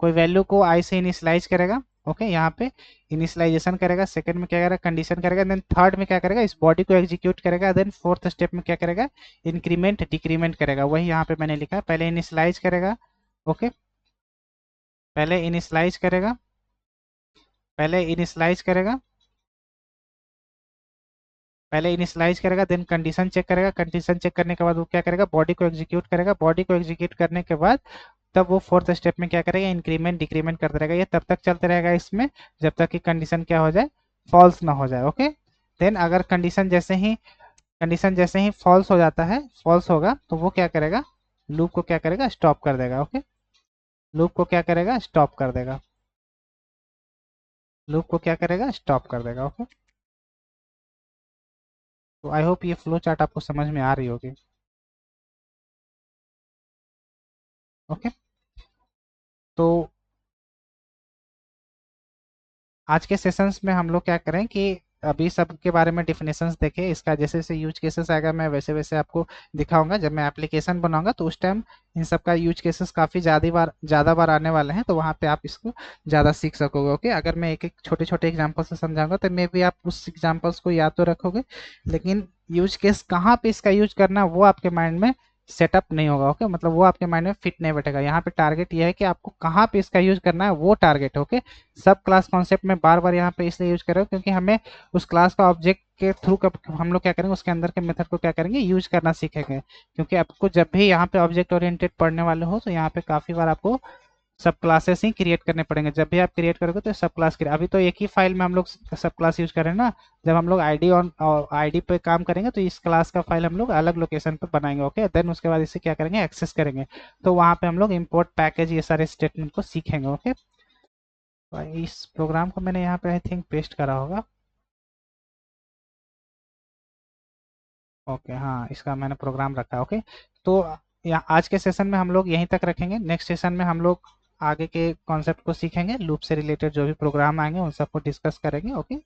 कोई वैल्यू को आई से इनिशियलाइज करेगा। ओके, यहाँ पे इनिशियलाइजेशन करेगा, सेकंड में क्या करेगा, कंडीशन करेगा, देन थर्ड में क्या करेगा, इस बॉडी को एग्जीक्यूट करेगा, देन फोर्थ स्टेप में क्या करेगा, इंक्रीमेंट डिक्रीमेंट करेगा। वही यहाँ पे मैंने लिखा है, पहले इनिशियलाइज करेगा। ओके, पहले इनिशियलाइज करेगा, पहले इनिशियलाइज करेगा, पहले इनिशियलाइज करेगा, देन कंडीशन चेक करेगा, कंडीशन चेक करने के बाद वो क्या करेगा, बॉडी को एग्जीक्यूट करेगा, बॉडी को एग्जीक्यूट करने के बाद तब वो फोर्थ स्टेप में क्या करेगा, इंक्रीमेंट डिक्रीमेंट करता रहेगा। ये तब तक चलते रहेगा इसमें जब तक कि कंडीशन क्या हो जाए, फॉल्स ना हो जाए। ओके, देन अगर कंडीशन जैसे ही फॉल्स हो जाता है, फॉल्स होगा तो वो क्या करेगा, लूप को क्या करेगा, स्टॉप कर देगा। ओके, लूप को क्या करेगा, स्टॉप कर देगा, लूप को क्या करेगा, स्टॉप कर देगा। ओके, तो आई होप ये फ्लो चार्ट आपको समझ में आ रही होगी। ओके, तो आज के सेशंस में हम लोग क्या करें कि अभी सब के बारे में डिफिनेशंस देखें, इसका जैसे जैसे यूज केसेस आएगा मैं वैसे वैसे आपको दिखाऊंगा। जब मैं एप्लीकेशन बनाऊंगा तो उस टाइम इन सब का यूज केसेस काफ़ी ज़्यादा बार आने वाले हैं, तो वहाँ पे आप इसको ज़्यादा सीख सकोगे। ओके, अगर मैं एक एक छोटे छोटे एग्जाम्पल से समझाऊंगा तो मे भी आप उस एग्जाम्पल्स को याद तो रखोगे, लेकिन यूज केस कहाँ पे इसका यूज करना वो आपके माइंड में सेटअप नहीं होगा। ओके, मतलब वो आपके माइंड में फिट नहीं बैठेगा। यहाँ पे टारगेट ये है कि आपको कहाँ पे इसका यूज करना है वो टारगेट। ओके, सब क्लास कॉन्सेप्ट में बार बार यहाँ पे इसलिए यूज कर रहे हो क्योंकि हमें उस क्लास का ऑब्जेक्ट के थ्रू हम लोग क्या करेंगे, उसके अंदर के मेथड को क्या करेंगे, यूज करना सीखेंगे। क्योंकि आपको जब भी यहाँ पे ऑब्जेक्ट ओरिएंटेड पढ़ने वाले हो तो यहाँ पे काफी बार आपको सब क्लासेस ही क्रिएट करने पड़ेंगे। जब भी आप क्रिएट करोगे तो सब क्लास क्रिएट, अभी तो एक ही फाइल में हम लोग सब क्लास यूज कर रहे हैं ना। जब हम लोग आईडी पे काम करेंगे तो इस क्लास का फाइल हम लोग अलग लोकेशन पे बनाएंगे। ओके, देन उसके बाद इसे क्या करेंगे, एक्सेस करेंगे। तो वहाँ पे हम लोग इंपोर्ट पैकेज ये सारे स्टेटमेंट को सीखेंगे। ओके, तो इस प्रोग्राम को मैंने यहाँ पे आई थिंक पेस्ट करा होगा। ओके, हाँ, इसका मैंने प्रोग्राम रखा है। ओके, तो यहाँ आज के सेशन में हम लोग यहीं तक रखेंगे। नेक्स्ट सेशन में हम लोग आगे के कॉन्सेप्ट को सीखेंगे, लूप से रिलेटेड जो भी प्रोग्राम आएंगे उन सबको डिस्कस करेंगे। ओके,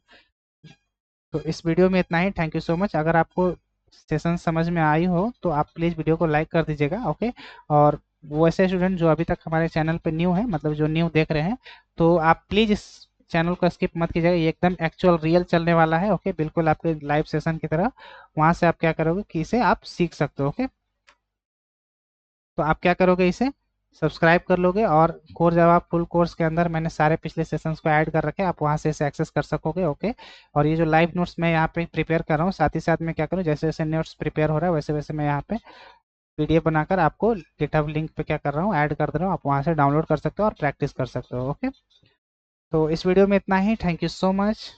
तो इस वीडियो में इतना ही। Thank you so much. अगर आपको सेशन समझ में आई हो तो आप प्लीज़ वीडियो को लाइक कर दीजिएगा। ओके, और वो ऐसे स्टूडेंट जो अभी तक हमारे चैनल पे न्यू है, मतलब जो न्यू देख रहे हैं, तो आप प्लीज़ इस चैनल को स्किप मत कीजिएगा। ये एकदम एक्चुअल रियल चलने वाला है। ओके, बिल्कुल आपके लाइव सेशन की तरह। वहाँ से आप क्या करोगे कि इसे आप सीख सकते हो। ओके, तो आप क्या करोगे, इसे सब्सक्राइब कर लोगे, और कोर्स जब आप फुल कोर्स के अंदर मैंने सारे पिछले सेशंस को ऐड कर रखे हैं, आप वहाँ से इसे एक्सेस कर सकोगे। ओके, और ये जो लाइव नोट्स मैं यहाँ पे प्रिपेयर कर रहा हूँ, साथ ही साथ मैं क्या करूँ, जैसे जैसे नोट्स प्रिपेयर हो रहा है वैसे वैसे मैं यहाँ पे पीडीएफ बनाकर आपको गिटहब लिंक पे क्या कर रहा हूँ, ऐड कर दे रहा हूँ। आप वहाँ से डाउनलोड कर सकते हो और प्रैक्टिस कर सकते हो। ओके, तो इस वीडियो में इतना ही। Thank you so much.